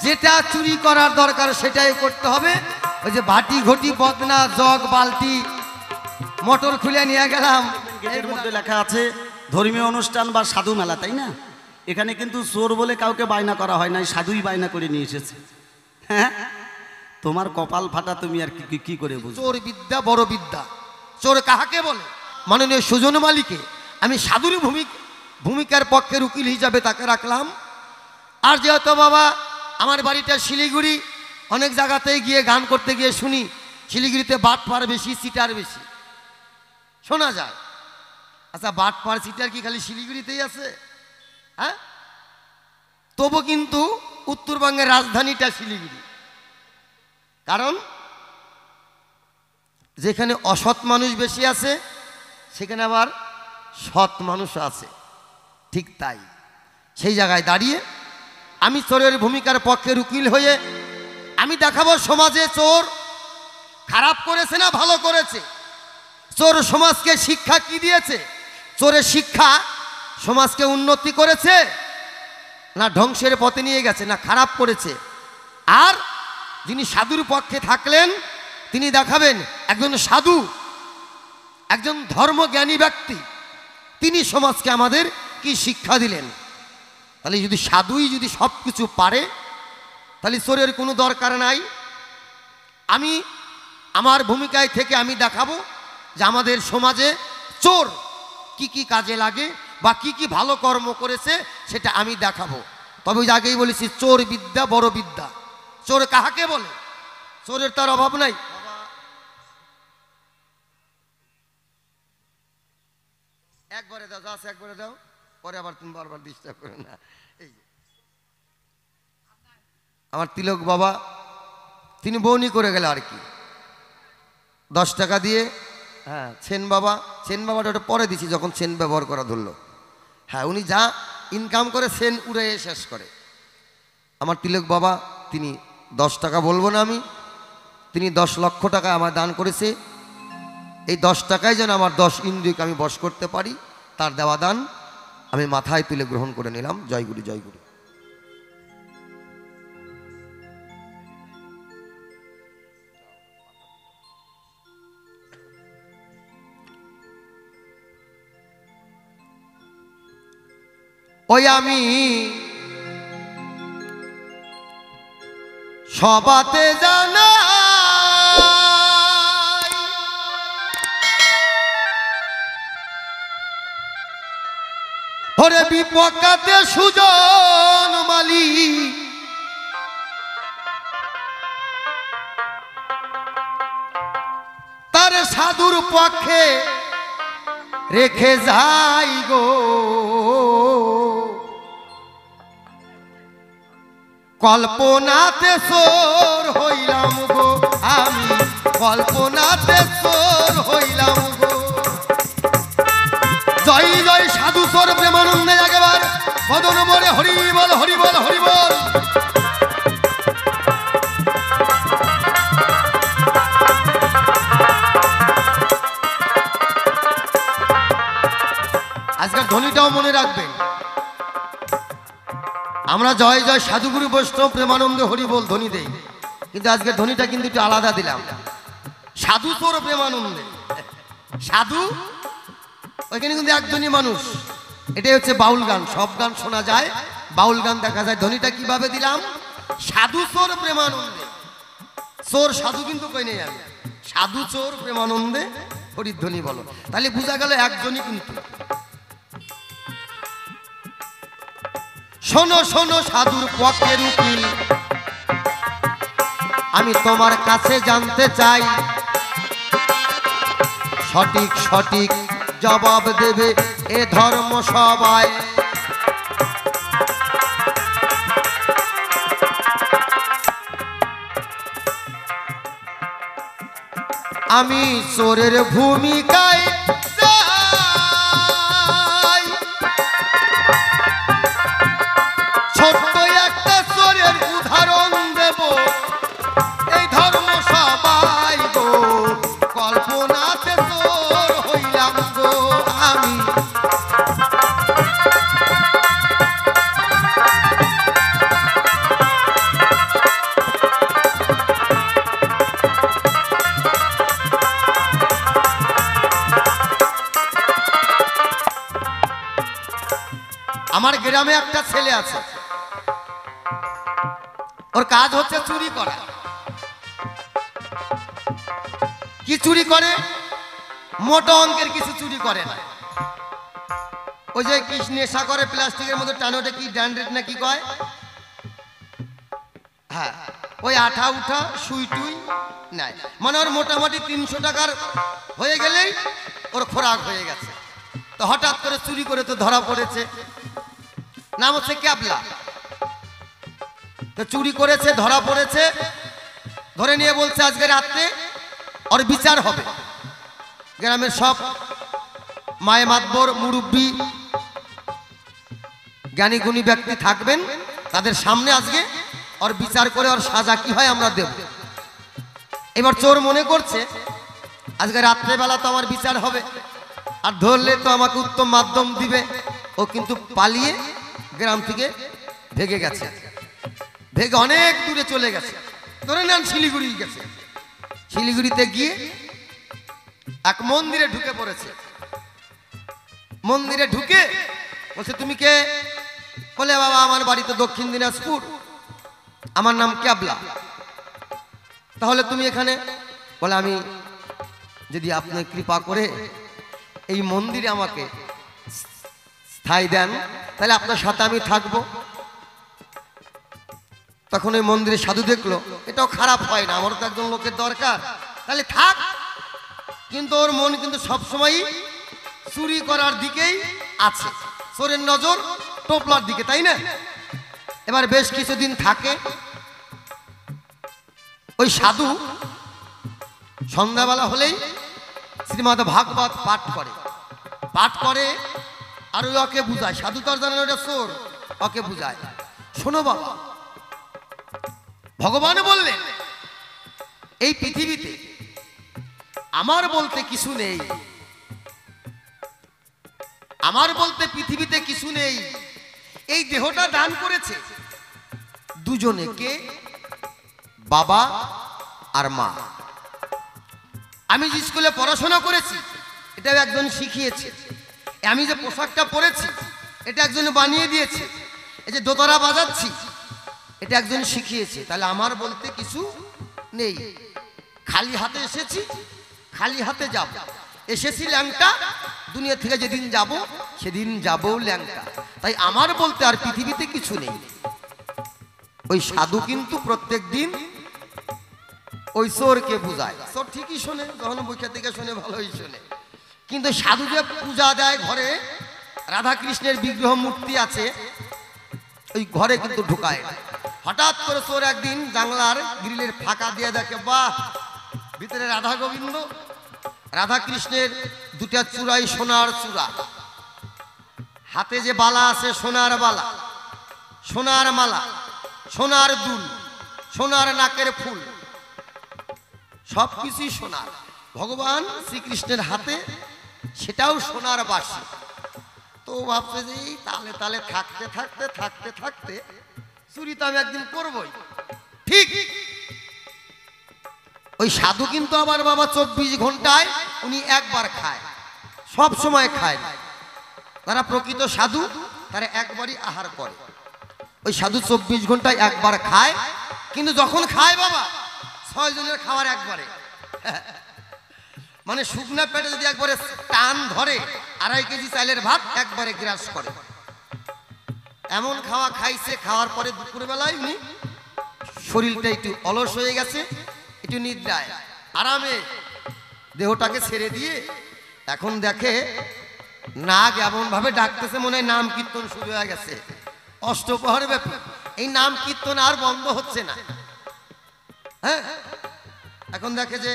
যেটা চুরি করার দরকার সেটাই করতে হবে। ওই যে বাটি ঘটি বদনা জগ বালতি মোটর খুলে নিয়ে গেলাম, এর মধ্যে লেখা আছে ধর্মীয় অনুষ্ঠান বা সাধু মেলা, তাই না? এখানে কিন্তু চোর বলে কাউকে বায়না করা হয় নাই, সাধুই বায়না করে নিয়ে এসেছে। হ্যাঁ, তোমার কপাল ফাটা, তুমি আর কি করে বুঝো? চোর বিদ্যা বড় বিদ্যা। চোর কাহাকে বলে? মাননীয় সুজন মালিকে আমি সাধুর ভূমিকার পক্ষের উকিল হিসাবে তাকে রাখলাম। আর যেহেতু বাবা আমার বাড়িটা শিলিগুড়ি, অনেক জায়গাতেই গিয়ে গান করতে গিয়ে শুনি শিলিগুড়িতে বাটপার বেশি, সিটার বেশি শোনা যায়। আচ্ছা, বাটপার সিটার কি খালি শিলিগুড়িতেই আছে? হ্যাঁ, তবু কিন্তু উত্তরবঙ্গের রাজধানীটা শিলিগুড়ি। কারণ যেখানে অসৎ মানুষ বেশি আছে সেখানে আবার সৎ মানুষ আছে। ঠিক তাই সেই জায়গায় দাঁড়িয়ে আমি চোরের ভূমিকার পক্ষের উকিল হয়ে আমি দেখাবো সমাজে চোর খারাপ করেছে না ভালো করেছে। চোর সমাজকে শিক্ষা কি দিয়েছে? চোরের শিক্ষা সমাজকে উন্নতি করেছে না ধ্বংসের পথে নিয়ে গেছে, না খারাপ করেছে? আর যিনি সাধুর পক্ষে থাকলেন তিনি দেখাবেন একজন সাধু, একজন ধর্মজ্ঞানী ব্যক্তি, তিনি সমাজকে আমাদের কি শিক্ষা দিলেন। তাহলে যদি সাধুই যদি সব কিছু পারে তাহলে চোরের কোনো দরকার নাই। আমি আমার ভূমিকায় থেকে আমি দেখাবো যে আমাদের সমাজে চোর কি কি কাজে লাগে বা কি কি ভালো কর্ম করেছে সেটা আমি দেখাবো। তবে ওই আগেই বলেছি চোর বিদ্যা বড় বিদ্যা। চোর কাহাকে বলে? চোরের তার অভাব নাই। একবারে দাও, জাস্ট একবারে দাও, পরে আবার তুমি বারবার ডিস্টার্ব করো না। এই আমার তিলক বাবা তিনি বউনি করে গেল আর কি, 10 টাকা দিয়ে। হ্যাঁ, সেন বাবাটা ওটা পরে দিছি যখন সেন ব্যবহার করা ধরলো। হ্যাঁ, উনি যা ইনকাম করে সেন উড়ে শেষ করে। আমার তিলক বাবা তিনি 10 টাকা বলবো না আমি, তিনি 10 লক্ষ টাকা আমার দান করেছে। এই 10 টাকায় যেন আমার 10 ইন্দ্রিয়কে আমি বশ করতে পারি, তার দেওয়া দান আমি মাথায় তুলে গ্রহণ করে নিলাম। জয়গুরু জয়গুরু। ওই আমি সবাতে জানা ওরে বিপকাতে সুজন মালি তার সাধুর পক্ষে রেখে যাই গো। কল্পনাতে চোর হইলাম গো, আমি কল্পনাতে চোর হইলাম গো। জয় জয় সাধু চোর প্রেমানন্দে একেবার বদন বলে হরি বল হরি বল হরি বল। আজকের ধ্বনিটাও মনে রাখবেন, আমরা জয় জয় সাধুগুরু বৈষ্ণব প্রেমানন্দ হরি বল ধ্বনি দেই, কিন্তু আজকের ধ্বনিটা কিন্তু একটু আলাদা দিলাম। সাধু চোর প্রেমানন্দে। সাধু ওইখানে কিন্তু একজনই মানুষ। এটাই হচ্ছে বাউল গান। সব গান শোনা যায়, বাউল গান দেখা যায়। ধ্বনিটা কিভাবে দিলাম? সাধু চোর প্রেমানন্দে। চোর সাধু কিন্তু কই নেই আমি, সাধু চোর প্রেমানন্দে হরিধ্বনি বলো। তাহলে বোঝা গেল একজনই কিন্তু। শোনো শোনো সাধুর পক্ষের উকিল, আমি তোমার কাছে জানতে চাই, সঠিক সঠিক জবাব দেবে এ ধর্ম সবাই। আমি চোরের ভূমিকায় ছোট্ট একটা চোরের উদাহরণ দেব, এই ধর্ম সবাই গো। কল্পনাতে চোর হইলাম গো আমি। আমার গ্রামে একটা ছেলে আছে, ওর কাজ হচ্ছে চুরি করা। কি চুরি করে? মোটা অঙ্কের কিছু চুরি করে না। ওই যে কি নেশা করে প্লাস্টিকের মধ্যে টানে, ওটা কি ড্যান্ড্রেট না কি কয়? হ্যাঁ, ওই আঠা উঠা সুই টুই নেয়। মানে ওর মোটামুটি 300 টাকার হয়ে গেলেই ওর খোরাক হয়ে গেছে। তো হঠাৎ করে চুরি করে তো ধরা পড়েছে। নাম হচ্ছে ক্যাবলা। তো চুরি করেছে, ধরা পড়েছে, ধরে নিয়ে বলছে আজকে রাত্রে ওর বিচার হবে। গ্রামের সব মায়ে মাতবর, মুরব্বী, জ্ঞানী গুণী ব্যক্তি থাকবেন, তাদের সামনে আজকে ওর বিচার করে ওর সাজা কি হয় আমরা দেব। এবার চোর মনে করছে আজকে রাত্রেবেলা তো আমার বিচার হবে, আর ধরলে তো আমাকে উত্তম মাধ্যম দিবে। ও কিন্তু পালিয়ে গ্রাম থেকে ভেগে গেছে, ভেগে অনেক দূরে চলে গেছে। ধরে নেন শিলিগুড়ি গেছে। শিলিগুড়িতে গিয়ে এক মন্দিরে ঢুকে পড়েছে। মন্দিরে ঢুকে বলছে তুমি কে? বলে বাবা আমার বাড়ি তো দক্ষিণ দিনাজপুর, আমার নাম ক্যাবলা। তাহলে তুমি এখানে? বলে আমি যদি আপনি কৃপা করে এই মন্দিরে আমাকে স্থায়ী দেন তাহলে আপনার সাথে আমি থাকবো। তখন ওই মন্দিরে সাধু দেখলো এটাও খারাপ হয় না, আমারও তো একজন লোকের দরকার, তাহলে থাক। কিন্তু ওর মন কিন্তু সবসময় চুরি করার দিকেই আছে, চোরের নজর টোপলার দিকে, তাই না? এবার বেশ কিছুদিন থাকে। ওই সাধু সন্ধ্যাবেলা হলেই শ্রীমদ ভাগবত পাঠ করে আর ওই ওকে বুঝায়। সাধু তো আর জানে না ওটা চোর, ওকে বুঝায় শোনো বাবা, ভগবান বললেন এই পৃথিবীতে আমার বলতে কিছু নেই, আমার বলতে পৃথিবীতে কিছু নেই। এই দেহটা দান করেছে দুজনে, কে? বাবা আর মা। আমি যে স্কুলে পড়াশোনা করেছি এটাও একজন শিখিয়েছে। আমি যে পোশাকটা পরেছি এটা একজন বানিয়ে দিয়েছে। এই যে দোতারা বাজাচ্ছি এটা একজন শিখিয়েছে। তাহলে আমার বলতে কিছু নেই। খালি হাতে এসেছি, খালি হাতে যাব। এসেছি ল্যাংটা, দুনিয়া থেকে যেদিন যাব সেদিন যাবো ল্যাংটা। তাই আমার বলতে আর পৃথিবীতে কিছু নেই। ওই সাধু কিন্তু প্রত্যেক দিন ওই চোরকে বুঝায়। চোর ঠিকই শোনে, যখন বৈখ্যা থেকে শোনে ভালোই শোনে। কিন্তু সাধু যে পূজা দেয়, ঘরে রাধা কৃষ্ণের বিগ্রহ মূর্তি আছে, ওই ঘরে কিন্তু ঢুকায় না। হঠাৎ করে চোর একদিন জানলার গ্রিলের ফাঁকা দিয়ে দেখে, বাহ, ভিতরে রাধা গোবিন্দ, রাধা কৃষ্ণের দুটা চূড়াই সোনার চূড়া, হাতে যে বালা আছে সোনার বালা, সোনার মালা, সোনার দুল, সোনার নাকের ফুল, সবকিছুই সোনার। ভগবান শ্রীকৃষ্ণের হাতে সেটাও সোনার বাসি। তো ভাবছে যে এই তালে তালে থাকতে থাকতে থাকতে থাকতে চুরি তো আমি একদিন করবই। ঠিক ওই সাধু কিন্তু আবার বাবা 24 ঘন্টায় উনি একবার খায়, সব সময় খায় না। তারা প্রকৃত সাধু, তারা একবারই আহার করে। ওই সাধু 24 ঘন্টায় একবার খায়, কিন্তু যখন খায় বাবা 6 জনের খাওয়ার একবারে। মানে শুকনা পেটে যদি একবারে টান ধরে 2.5 কেজি চালের ভাত একবারে গ্রাস করে। এমন খাওয়া খাইছে। খাওয়ার পরে দুপুরবেলায় উনি শরীরটা একটু অলস হয়ে গেছে, একটু নিদ্রায় আরামে দেহটাকে ছেড়ে দিয়ে এখন দেখে নাগ এমন ভাবে ডাকতেছে, মনে হয় নাম কীর্তন শুরু হয়ে গেছে অষ্টপ্রহর ব্যাপী। এই নাম কীর্তন আর বন্ধ হচ্ছে না। হ্যাঁ, এখন দেখে যে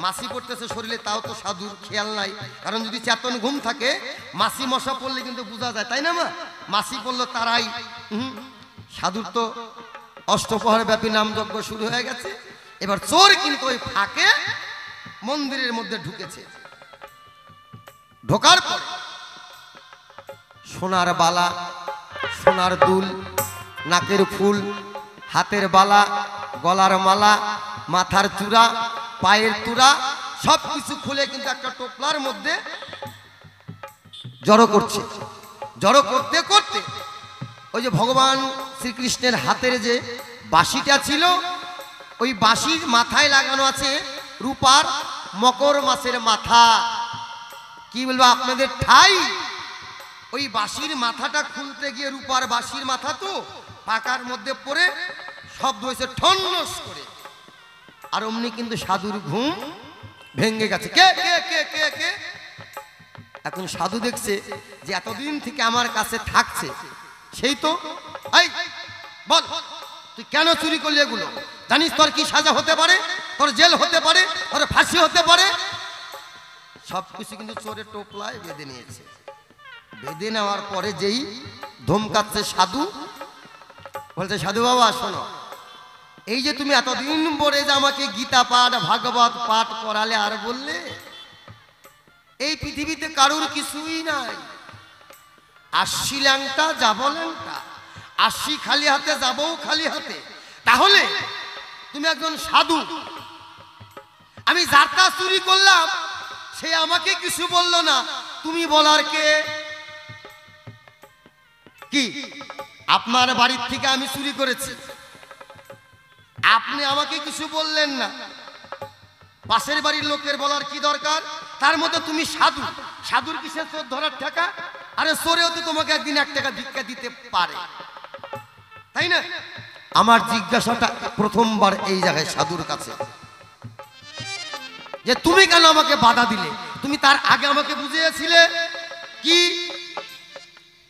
মাছি পড়তেছে শরীরে, তাও তো সাধুর খেয়াল নাই। কারণ যদি চেতন ঘুম থাকে মাছি মশা পড়লে কিন্তু বোঝা যায়, তাই না মা? মাছি পড়লো তারাই। সাধুর তো অষ্টপ্রহর ব্যাপী নামযজ্ঞ শুরু হয়ে গেছে। এবার চোর কিন্তু ওই ফাঁকে মন্দিরের মধ্যে ঢুকেছে। ঢোকার পর সোনার বালা, সোনার দুল, নাকের ফুল, হাতের বালা, গলার মালা, মাথার চূড়া, পায়ের তুরা সবকিছু খুলে কিন্তু একটা টোপলার মধ্যে জড়ো করছে। জড়ো করতে করতে ওই যে ভগবান শ্রীকৃষ্ণের হাতের যে বাঁশিটা ছিল, ওই বাঁশির মাথায় লাগানো আছে রূপার মকর মাছের মাথা। কি বলবো আপনাদের ঠাই, ওই বাঁশির মাথাটা খুলতে গিয়ে রূপার বাঁশির মাথা তো পাকার মধ্যে পড়ে শব্দ হয়েছে ঠন্নস করে, আর অমনি কিন্তু সাধুর ঘুম ভেঙে গেছে। কে কে কে কে কে? এখন সাধু দেখছে যে এতদিন থেকে আমার কাছে থাকছে সেই তো। এই বল, তুই কেন চুরি করলি এগুলো? জানিস তোর কি সাজা হতে পারে? তোর জেল হতে পারে, তোর ফাঁসি হতে পারে। সবকিছু কিন্তু চোরের টোপলায় বেঁধে নিয়েছে। বেঁধে নেওয়ার পরে যেই ধমকাচ্ছে সাধু, বলছে সাধু বাবা শোনো, এই যে তুমি এতদিন পরে যে আমাকে গীতা পাঠ ভাগবত পাঠ করালে আর বললে, এই পৃথিবীতে কারুর কিছুই নাই। 80 ল্যাংটা যাবো ল্যাংটা, 80 খালি হাতে যাবো খালি হাতে। তাহলে তুমি একজন সাধু, আমি যারটা চুরি করলাম সে আমাকে কিছু বললো না, তুমি বলার কে? কি আপনার বাড়ির থেকে আমি চুরি করেছি, আপনি আমাকে কিছু বললেন না, পাশের বাড়ির লোকের বলার কি দরকার? তার মধ্যে তুমি সাধু, সাধুর কিসের চোর ধরার টাকা? আরে চোরেও তো তোমাকে একদিন 1 টাকা ভিক্ষা দিতে পারে, তাই না? আমার জিজ্ঞাসাটা প্রথমবার এই জায়গায় সাধুর কাছে, যে তুমি কেন আমাকে বাধা দিলে? তুমি তার আগে আমাকে বুঝিয়েছিলে কি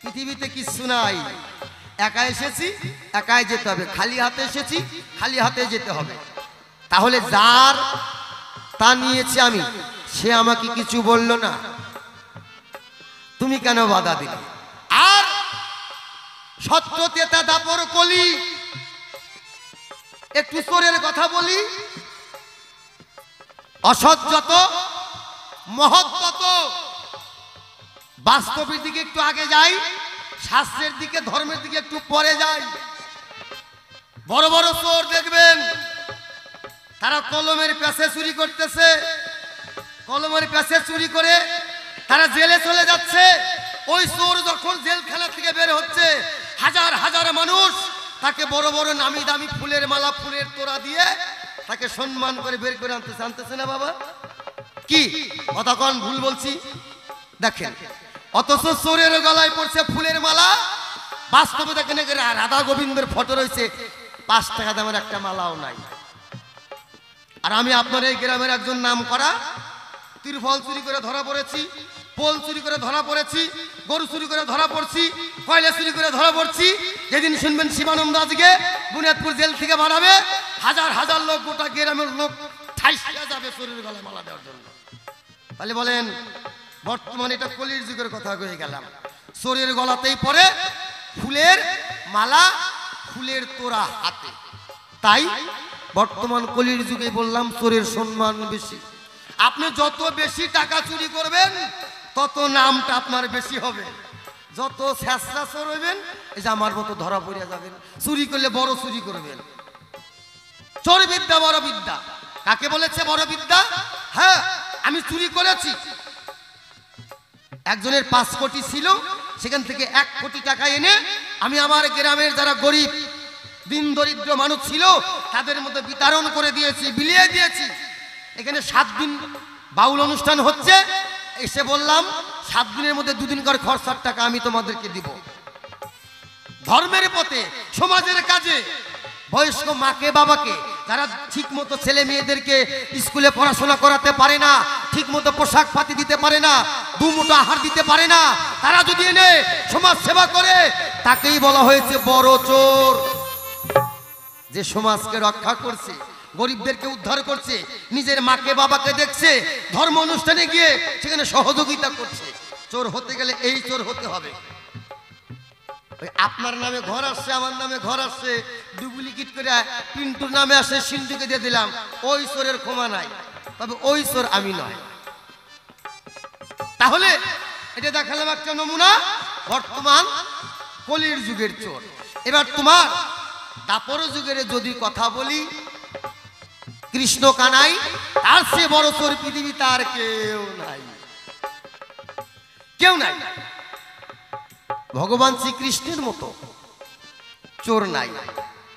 পৃথিবীতে কিছু নাই, একা এসেছি একাই যেতে হবে, খালি হাতে এসেছি খালি হাতে যেতে হবে। তাহলে যার তা নিয়েছি আমি, সে আমাকে কিছু বলল না, তুমি কেন বাধা দিলে? আর সত্য তেতা দাপর কলি, একটু চোরের কথা বলি, অসৎ যত মহৎ তত। বাস্তবের দিকে একটু আগে যাই, শাস্ত্রের দিকে ধর্মের দিকে একটু পরে যাই। বড় বড় চোর দেখবেন তারা কলমের প্যাসে চুরি করতেছে, কলমের প্যাসে চুরি করে তারা জেলে চলে যাচ্ছে। ওই চোর যখন জেলখানা থেকে বের হচ্ছে, হাজার হাজার মানুষ তাকে বড় বড় নামি দামি ফুলের মালা ফুলের তোড়া দিয়ে তাকে সম্মান করে বের করে আনতেছে না বাবা? কি কথা কোন ভুল বলছি? দেখেন, অথচ চোরের গলায় পড়ছে ফুলের মালা, বাস্তবে দেখেন রাধা গোবিন্দের ফটো রয়েছে, 5 টাকা দামের একটা মালাও নাই। আর আমি আপনার এই গ্রামের একজন নাম করা তিরফল চুরি করে ধরা পড়েছি, পোল চুরি করে ধরা পড়েছি, গরু চুরি করে ধরা পড়ছি, কয়লা চুরি করে ধরা পড়ছি। যেদিন শুনবেন শিবানন্দ আজকে বুনিয়াদপুর জেল থেকে বাড়াবে, হাজার হাজার লোক, গোটা গ্রামের লোক ঠাইসা যাবে চোরের গলায় মালা দেওয়ার জন্য। তাহলে বলেন, বর্তমানে এটা কলির যুগের কথা হয়ে গেলাম, চোরের গলাতেই পড়ে ফুলের মালা ফুলের তোড়া হাতে। তাই বর্তমান কলির যুগে বললাম চোরের সম্মান বেশি। আপনি যত বেশি টাকা চুরি করবেন তত নামটা আপনার বেশি হবে। যত ছেঁচড়া চোর হইবেন, এই যে আমার মতো ধরা পড়িয়া যাবেন। চুরি করলে বড় চুরি করবেন। চোর বিদ্যা বড় বিদ্যা। কাকে বলেছে বড় বিদ্যা? হ্যাঁ, আমি চুরি করেছি। একজনের 5 কোটি ছিল, সেখান থেকে 1 কোটি টাকা এনে আমি আমার গ্রামের যারা গরিব দিন দরিদ্র মানুষ ছিল তাদের মধ্যে বিতরণ করে দিয়েছি, বিলিয়ে দিয়েছি। এখানে 7 দিন বাউল অনুষ্ঠান হচ্ছে, এসে বললাম 7 দিনের মধ্যে 2 দিন করে খরচার টাকা আমি তোমাদেরকে দিব। ধর্মের পথে, সমাজের কাজে, বয়স্ক মাকে বাবাকে যারা ঠিক মতো ছেলে মেয়েদেরকে স্কুলে পড়াশোনা করাতে পারে না, ঠিক মতো পোশাক পাতি দিতে পারে না, 2 মুঠো আহার দিতে পারে না, তারা যদি এনে সমাজ সেবা করে, তাকেই বলা হয়েছে বড় চোর। যে সমাজকে রক্ষা করছে, গরিবদেরকে উদ্ধার করছে, নিজের মাকে বাবাকে দেখছে, ধর্ম অনুষ্ঠানে গিয়ে সেখানে সহযোগিতা করছে। চোর হতে গেলে এই চোর হতে হবে। আপনার নামে ঘর আসছে, আমার নামে ঘর আসছে, ডুপ্লিকেট করে পিন্টুর নামে আসে, সিন্ধুকে দিয়ে দিলাম, ওই চোরের ক্ষমা নাই। তবে ওই চোর আমি নয়। তাহলে এটা দেখালাম একটা নমুনা বর্তমান কলির যুগের চোর। এবার তোমার দাপর যুগের যদি কথা বলি, কৃষ্ণ কানাই, তার চেয়ে বড় চোর পৃথিবীতে আর কেউ নাই, কেউ নাই। ভগবান শ্রীকৃষ্ণের মতো চোর নাই।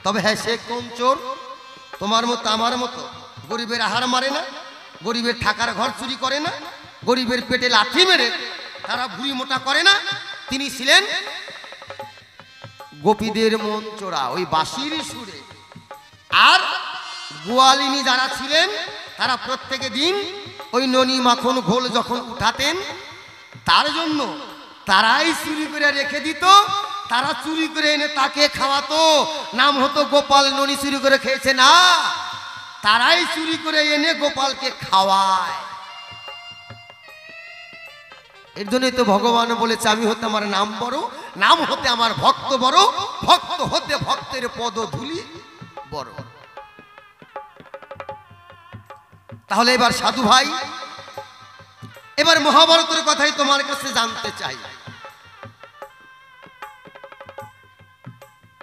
তবে হ্যাঁ, সে কোন চোর? তোমার মতো আমার মতো গরিবের আহার মারে না, গরিবের থাকার ঘর চুরি করে না, গরিবের পেটে লাথি মেরে তারা ভুঁড়ি মোটা করে না। তিনি ছিলেন গোপীদের মন চোরা, ওই বাঁশির সুরে। আর গোয়ালিনী যারা ছিলেন তারা প্রত্যেকে দিন ওই ননি মাখন ঘোল যখন উঠাতেন, তার জন্য তারাই চুরি করে রেখে দিত, তারা চুরি করে এনে তাকে খাওয়াতো। নাম হতো গোপাল। ননি চুরি করে খেয়েছে না, তারাই চুরি করে এনে গোপালকে খাওয়ায়। এর জন্যই তো ভগবান বলেছে, আমি হতে আমার নাম বড়, নাম হতে আমার ভক্ত বড়, ভক্ত হতে ভক্তের পদধূলি বড়। তাহলে এবার সাধু ভাই, এবার মহাভারতের কথাই তোমার কাছে জানতে চাই।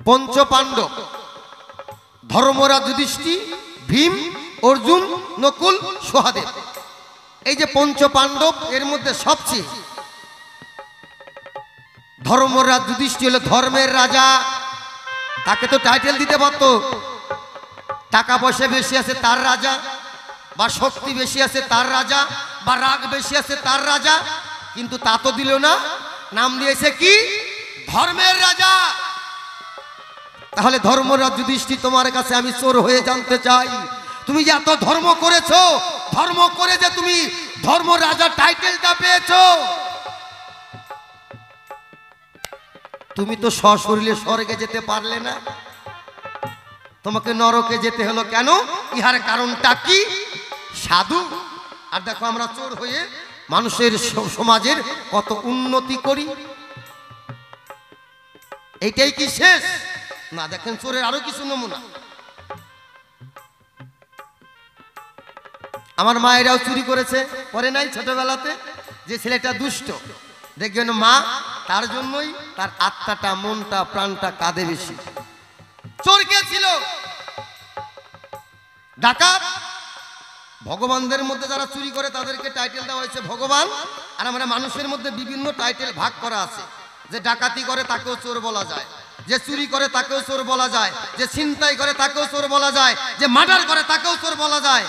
পঞ্চ পাণ্ডব, ধর্মরাজ যুধিষ্ঠির, ভীম, অর্জুন, নকুল, সহদেব, এই যে পঞ্চ পাণ্ডব, এর মধ্যে সবচেয়ে ধর্মরাজ যুধিষ্ঠির হলো ধর্মের রাজা। তাকে তো টাইটেল দিতে পারতো, টাকা পয়সা বেশি আছে তার রাজা, বা শক্তি বেশি আছে তার রাজা, বা রাগ বেশি আছে তার রাজা, কিন্তু তা তো দিল না, নাম দিয়েছে কি? ধর্মের রাজা। তাহলে ধর্মরাজ যুধিষ্ঠির, তোমার কাছে আমি চোর হয়ে জানতে চাই, তুমি যে এত ধর্ম করেছো, ধর্ম করে যে তুমি ধর্ম রাজা টাইটেলটা পেয়েছো, তুমি তো সশরীরে স্বর্গে যেতে পারলে না, তোমাকে নরকে যেতে হলো কেন? ইহার কারণটা কি? সাধু। আর দেখো আমরা চোর হয়ে মানুষের সমাজের কত উন্নতি করি। এইটাই কি শেষ? না, দেখেন চোরের আরো কিছু নমুনা। আমার মায়েরাও চুরি করেছে, করে নাই ছোটবেলাতে? যে ছেলেটা দুষ্ট, দেখবেন মা তার জন্যই তার আত্মাটা, মনটা, প্রাণটা কাঁদে বেশি। চোর কে ছিল? ডাকাত। ভগবানদের মধ্যে যারা চুরি করে তাদেরকে টাইটেল দেওয়া হয়েছে ভগবান। আর আমরা মানুষের মধ্যে বিভিন্ন টাইটেল ভাগ করা আছে। যে ডাকাতি করে তাকেও চোর বলা যায়, যে চুরি করে তাকেও চোর বলা যায়, যে ছিনতাই করে তাকেও চোর বলা যায়, যে মার্ডার করে তাকেও চোর বলা যায়,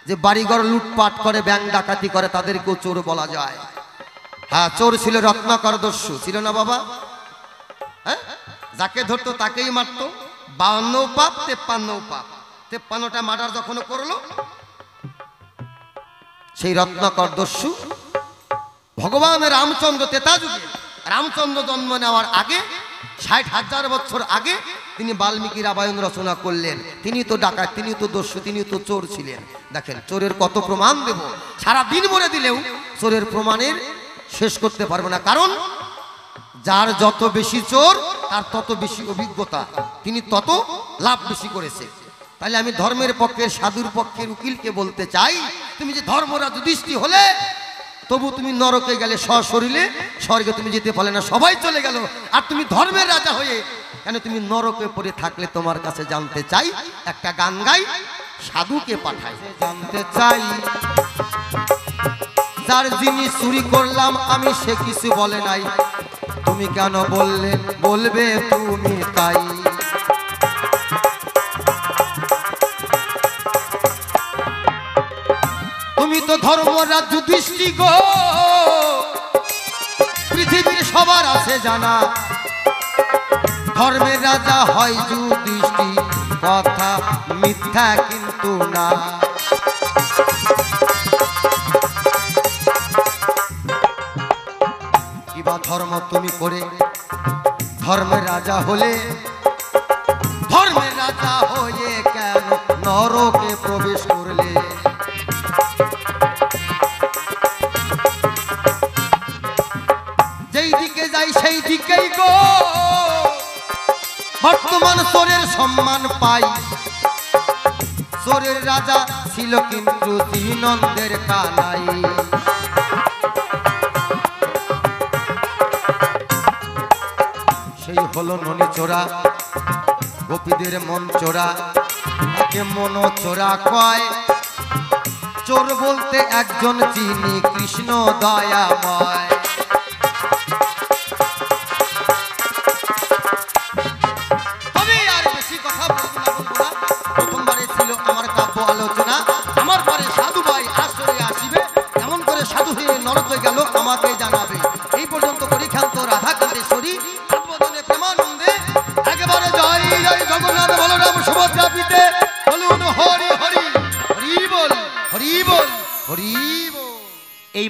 যে বাড়িঘর লুটপাট করে, ব্যাংক ডাকাতি করে, তাদেরকেও চোর বলা যায়। হ্যাঁ, চোর ছিল রত্নাকর দস্যু, ছিল না বাবা? হ্যাঁ, যাকে ধরতো তাকেই মারতো। 52 পাপ, 53 পাপ। 53টা মার্ডার যখন করলো সেই রত্নাকর দস্যু ভগবান রামচন্দ্র, তেতা যুগে রামচন্দ্র জন্ম নেওয়ার আগে 60,000 বছর আগে তিনি বাল্মীকি রামায়ণ রচনা করলেন। তিনি তো ডাকাত, তিনি তো দস্যু, তিনি তো চোর ছিলেন। দেখেন চোরের কত প্রমাণ দেব, সারা দিন মরে দিলেও চোরের প্রমাণের শেষ করতে পারবো না। কারণ যার যত বেশি চোর তার তত বেশি অভিজ্ঞতা, তিনি তত লাভ বেশি করেছে। তাহলে আমি ধর্মের পক্ষের, সাধুর পক্ষের উকিলকে বলতে চাই, তুমি যে ধর্মরাজ যুধিষ্ঠির হলে, তবু তুমি নরকে গেলে সশরীরে, স্বর্গে তুমি যেতে পারলে না, সবাই চলে গেল। আর তুমি ধর্মের রাজা হয়ে কেন তুমি নরকে পড়ে থাকলে? তোমার কাছে জানতে চাই। একটা গান গাই, সাধুকে পাঠাই। জানতে চাই, যার জিনিস চুরি করলাম আমি, সে কিছু বলে নাই, তুমি কেন বললে? বলবে তুমি তাই। তুমি তো ধর্মরাজ যুধিষ্ঠির গো, পৃথিবীর সবার আছে জানা, ধর্মের রাজা হয় যুধিষ্ঠির, কথা মিথ্যা কিন্তু না। কিবা ধর্ম তুমি করে ধর্মের রাজা হলে, ধর্মের রাজা হয়ে কেন নরকে প্রবেশ করলে? যেই দিকে যাই সেই দিকেই গো বর্তমান চোরের সম্মান পাই। চোরের রাজা ছিল কিন্তু দ্বিনন্দের কানাই। সেই হলো ননি চোরা, গোপীদের মন চোরা, তাকে মন চোরা কয়। চোর বলতে একজন চিনি, কৃষ্ণ দয়াময়।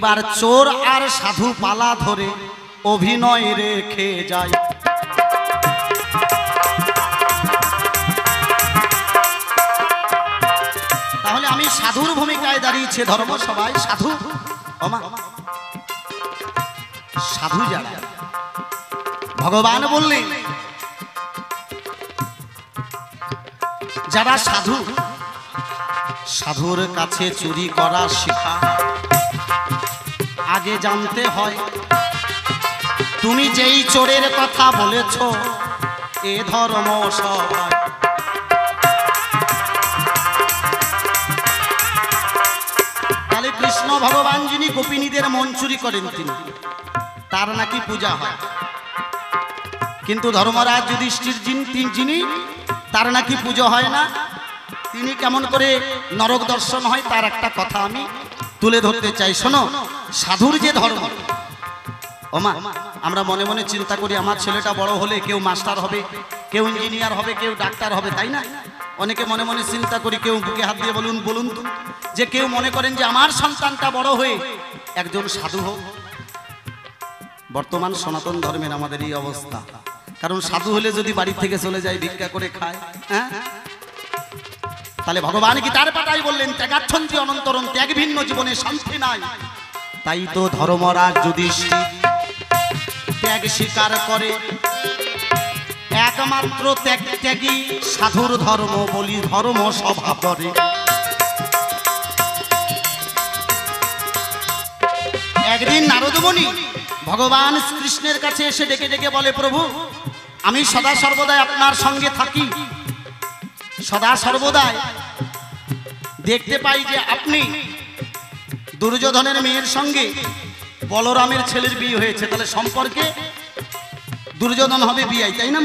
এইবার চোর আর সাধু পালা ধরে অভিনয় রেখে যায়। তাহলে আমি সাধুর ভূমিকায় দাঁড়িয়েছে ধর্মসভায়। সাধু ওমা, সাধু যারা ভগবান বললেন যারা সাধু, সাধুর কাছে চুরি করা শেখা। আগে জানতে হয় তুমি যেই চোরের কথা বলেছ এ ধর্ম সভায়। তাহলে কৃষ্ণ ভগবান যিনি গোপিনীদের মন চুরি করেন তিনি, তার নাকি পূজা হয়, কিন্তু ধর্মরাজ যুধিষ্ঠির যিনি তার নাকি পুজো হয় না। তিনি কেমন করে নরক দর্শন হয় তার একটা কথা আমি তুলে ধরতে চাই। শোনো, সাধুর যে ধর্ম, ওমা আমরা মনে মনে চিন্তা করি আমার ছেলেটা বড় হলে কেউ মাস্টার হবে, কেউ ইঞ্জিনিয়ার হবে, কেউ ডাক্তার হবে, তাই না? অনেকে মনে মনে চিন্তা করি, কেউ বুকে হাত দিয়ে বলুন তো, যে কেউ মনে করেন যে আমার সন্তানটা বড় হয়ে একজন সাধু হোক। বর্তমান সনাতন ধর্মের আমাদের এই অবস্থা। কারণ সাধু হলে যদি বাড়ি থেকে চলে যায়, ভিক্ষা করে খায়, হ্যাঁ, তাহলে ভগবান কি তার পাতাই বললেন ত্যাগাচ্ছন্তি অনন্তরণ, ত্যাগ ভিন্ন জীবনে শান্তি নাই। তাই তো ধর্মরাজ যুধিষ্ঠির ত্যাগ স্বীকার করে। একমাত্র ত্যাগী সাধুর ধর্ম বলি ধর্ম সভা করে। একদিন নারদ মুনি ভগবান কৃষ্ণের কাছে এসে ডেকে ডেকে বলে, প্রভু আমি সদা সর্বদাই আপনার সঙ্গে থাকি, সদা সর্বদাই দেখতে পাই যে আপনি দুর্যোধনের মেয়ের সঙ্গে বলরামের ছেলের বিয়ে হয়েছে, তাহলে সম্পর্কে দুর্যোধন হবে বিয়ে, তাই না?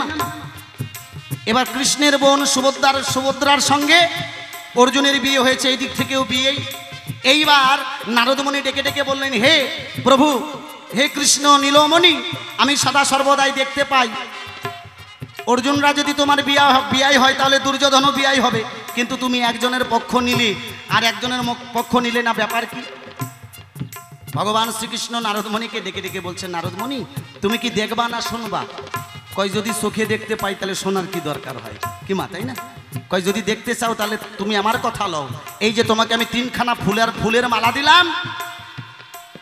এবার কৃষ্ণের বোন সুভদ্রার সঙ্গে অর্জুনের বিয়ে হয়েছে, এই দিক থেকেও বিয়ে। এইবার নারদমণি ডেকে ডেকে বললেন, হে প্রভু, হে কৃষ্ণ নীলমণি, আমি সদা সর্বদাই দেখতে পাই অর্জুনরা যদি তোমার বিয়াই হয় তাহলে দুর্যোধনও বিয়াই হবে, কিন্তু তুমি একজনের পক্ষ নিলে আর একজনের পক্ষ নিলে না, ব্যাপার কি? ভগবান শ্রীকৃষ্ণ নারদমণিকে ডেকে ডেকে বলছেন, নারদমণি তুমি কি দেখবা না শুনবা? কয় যদি চোখে দেখতে পাই তাহলে শোনার কি দরকার হয়, কি মা, তাই না? কয় যদি দেখতে চাও তাহলে তুমি আমার কথা লও, এই যে তোমাকে আমি 3খানা ফুলের মালা দিলাম,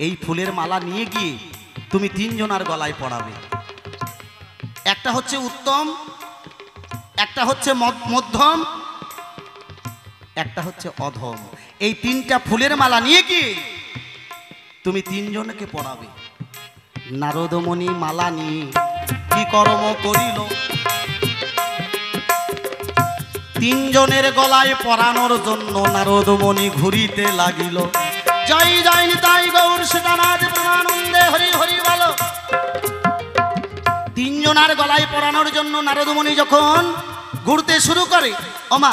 এই ফুলের মালা নিয়ে গিয়ে তুমি 3 জনার গলায় পরাবে। একটা হচ্ছে উত্তম, একটা হচ্ছে মধ্যম, একটা হচ্ছে অধম। এই 3টা ফুলের মালা নিয়ে গিয়ে তুমি 3 জনকে পরাবে। নারদমণি মালা নিয়ে কি কর্ম করিল, 3 জনের গলায় পরানোর জন্য নারদমণি ঘুরিতে লাগিল। জয় জয় নিতাই গৌর সীতানাথ প্রেমানন্দে হরি হরি বলো। 3 জনার গলায় পরানোর জন্য নারদমণি যখন ঘুরতে শুরু করে, ওমা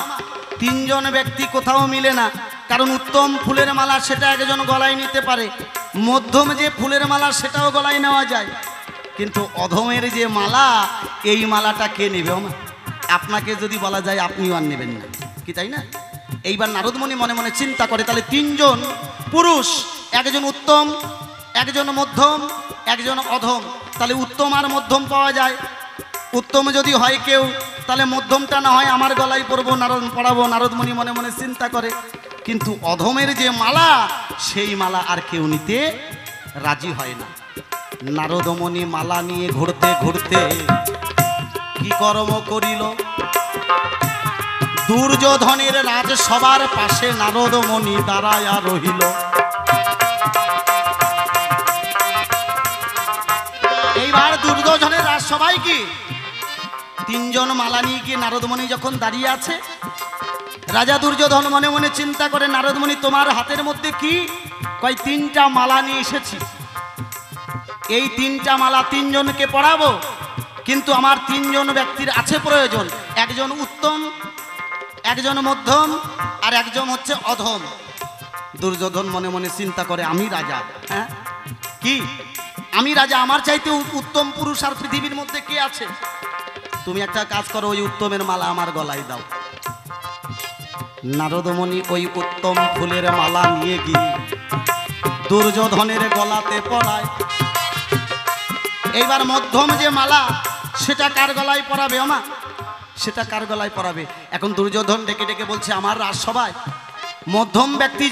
3 জন ব্যক্তি কোথাও মিলে না, কারণ উত্তম ফুলের মালা সেটা একজন গলায় নিতে পারে, মধ্যম যে ফুলের মালা সেটাও গলায় নেওয়া যায়, কিন্তু অধমের যে মালা, এই মালাটা কে নেবে? ওমা আপনাকে যদি বলা যায় আপনিও আর নেবেন না, কি তাই না? এইবার নারদমণি মনে মনে চিন্তা করে, তাহলে 3 জন পুরুষ, একজন উত্তম, একজন মধ্যম, একজন অধম, তাহলে উত্তম আর মধ্যম পাওয়া যায়। উত্তম যদি হয় কেউ, তাহলে মধ্যমটা না হয় আমার গলায় পরাবো। নারদমণি মনে মনে চিন্তা করে, কিন্তু অধমের যে মালা, সেই মালা আর কেউ নিতে রাজি হয় না। নারদমণি মালা নিয়ে ঘুরতে ঘুরতে কি কর্ম করিল, দুর্যোধনের রাজসভার পাশে নারদমণি দাঁড়ায়া রহিল। এইবার দুর্যোধনের রাজসভায় কি 3 জন মালা নিয়ে গিয়ে নারদমণি যখন দাঁড়িয়ে আছে, রাজা দুর্যোধন মনে মনে চিন্তা করে, নারদমণি তোমার হাতের মধ্যে কি? কয় 3টা মালা নিয়ে এসেছি, এই 3টা মালা 3 জনকে পরাবো, কিন্তু আমার 3 জন ব্যক্তির আছে প্রয়োজন, একজন উত্তম, একজন মধ্যম, আর একজন হচ্ছে অধম। দুর্যোধন মনে মনে চিন্তা করে, আমি রাজা, হ্যাঁ কি আমি রাজা, আমার চাইতে উত্তম পুরুষ আর পৃথিবীর মধ্যে কে আছে? তুমি একটা কাজ করো, ওই উত্তমের মালা আমার গলায় দাও। নারদমণি ওই উত্তম ফুলের মালা নিয়ে গিয়ে দুর্যোধনের গলাতে পরায়। এইবার মধ্যম যে মালা সেটা কার গলায় পরাবে আমা? সেটা কার গলায় পরাবে? এখন দুর্যোধন ডেকে ডেকে বলছে আমার রাজসভায় মধ্যম ব্যক্তি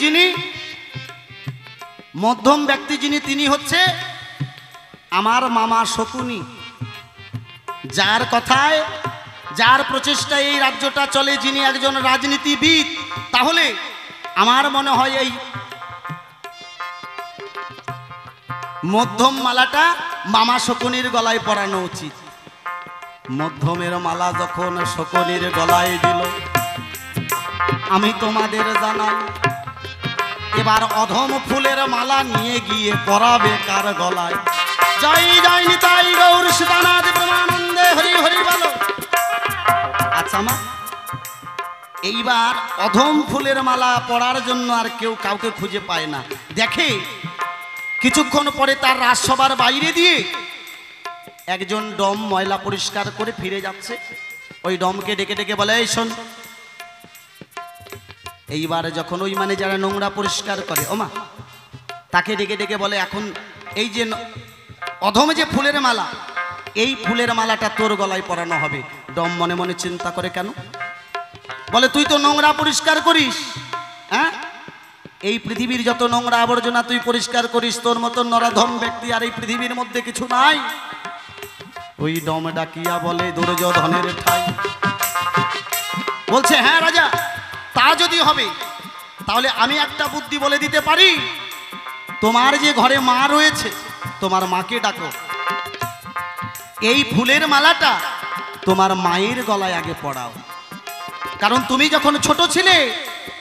যিনি তিনি হচ্ছে আমার মামা শকুনি, যার কথায় যার প্রচেষ্টায় এই রাজ্যটা চলে, যিনি একজন রাজনীতিবিদ। তাহলে আমার মনে হয় এই মধ্যম মালাটা মামা শকুনির গলায় পরানো উচিত। মধ্যমের মালা যখন শকুনির গলায় দিল, আমি তোমাদের জানাই এবার অধম ফুলের মালা নিয়ে গিয়ে পরাবে কার গলায়? জয় জয় নিতাই গৌর সীতানাথ প্রেমানন্দে হরি হরি বলো। আচ্ছা মা, এইবার অধম ফুলের মালা পরার জন্য আর কেউ কাউকে খুঁজে পায় না। দেখে কিছুক্ষণ পরে তার রাজসভার বাইরে দিয়ে একজন ডম ময়লা পরিষ্কার করে ফিরে যাচ্ছে। ওই ডমকে ডেকে ডেকে বলে, এই শোন। এইবার যখন ওই মানে যারা নোংরা পরিষ্কার করে ওমা, তাকে ডেকে ডেকে বলে, এখন এই যে অধম যে ফুলের মালা, এই ফুলের মালাটা তোর গলায় পরানো হবে। ডম মনে মনে চিন্তা করে, কেন? বলে, তুই তো নোংরা পরিষ্কার করিস, হ্যাঁ? এই পৃথিবীর যত নোংরা আবর্জনা তুই পরিষ্কার করিস, তোর মতন নরাধম ব্যক্তি আর এই পৃথিবীর মধ্যে কিছু নাই। ওই ডম ডাকিয়া বলে, দুর্যোধনের ঠাই। বলছে, হ্যাঁ রাজা, তা যদি হবে তাহলে আমি একটা বুদ্ধি বলে দিতে পারি। তোমার যে ঘরে মা রয়েছে, তোমার মাকে ডাকো, এই ফুলের মালাটা তোমার মায়ের গলায় আগে পরাও। কারণ তুমি যখন ছোট ছিলে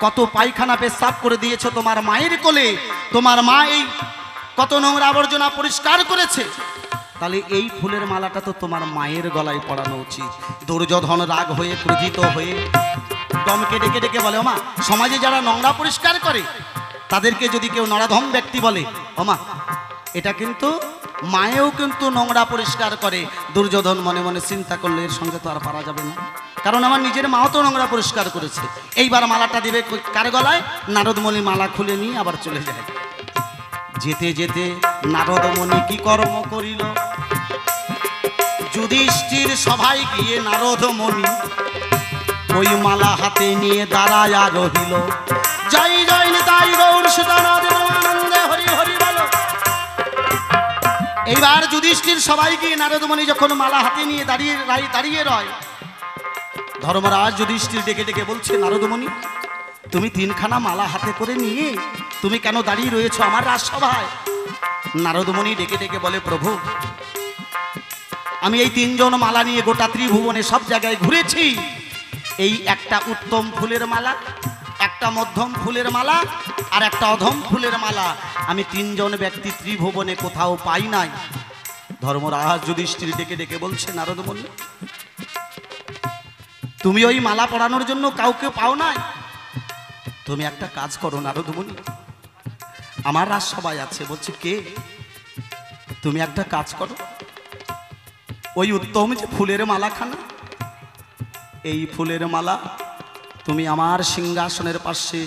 কত পায়খানা পেশাব করে দিয়েছো তোমার মায়ের কোলে, তোমার মা এই কত নোংরা আবর্জনা পরিষ্কার করেছে, তাহলে এই ফুলের মালাটা তো তোমার মায়ের গলায় পরানো উচিত। দুর্যোধন রাগ হয়ে ক্রোধিত হয়ে ডমকে ডেকে ডেকে বলে, ওমা, সমাজে যারা নোংরা পরিষ্কার করে তাদেরকে যদি কেউ নরাধম ব্যক্তি বলে, ওমা, এটা কিন্তু মায়েও কিন্তু নোংরা পরিষ্কার করে। দুর্যোধন মনে মনে চিন্তা করলে এর সঙ্গে তো আর পারা যাবে না, কারণ আমার নিজের মাও তো নোংরা পরিষ্কার করেছে। এইবার মালাটা দিবে কার গলায়? নারদমণি মালা খুলে নিয়ে আবার চলে যায়। যেতে যেতে নারদমণি কি কর্ম করিল? যুধিষ্ঠির সভায় গিয়ে নারদমণি ওই মালা হাতে নিয়ে দাঁড়ায়া রহিল। জয় জয় নিতাই গৌর সীতানাথ প্রেমানন্দে হরি হরি বলো। এইবার যুধিষ্ঠির সবাই গিয়ে নারদমণি যখন মালা হাতে নিয়ে দাঁড়িয়ে রয়, ধর্মরাজ যুধিষ্ঠির ডেকে ডেকে বলছে, নারদমণি, তুমি তিনখানা মালা হাতে করে নিয়ে তুমি কেন দাঁড়িয়ে রয়েছো আমার রাজসভায়? নারদমণি ডেকে ডেকে বলে, প্রভু, আমি এই তিনজন মালা নিয়ে গোটা ত্রিভুবনে সব জায়গায় ঘুরেছি। এই একটা উত্তম ফুলের মালা, একটা মধ্যম ফুলের মালা আর একটা অধম ফুলের মালা আমি তিনজন ব্যক্তি ত্রিভুবনে কোথাও পাই নাই। ধর্মরাজ যুধিষ্ঠির ডেকে ডেকে বলছে, নারদমণি, তুমি ওই মালা পরানোর জন্য কাউকে পাও নাই? তুমি একটা কাজ করো নারদমণি, আমার রাজসভায় আছে। বলছে, কে? তুমি একটা কাজ করো, ওই উত্তম যে ফুলের মালাখানা, এই ফুলের মালা তুমি আমার সিংহাসনের পাশে,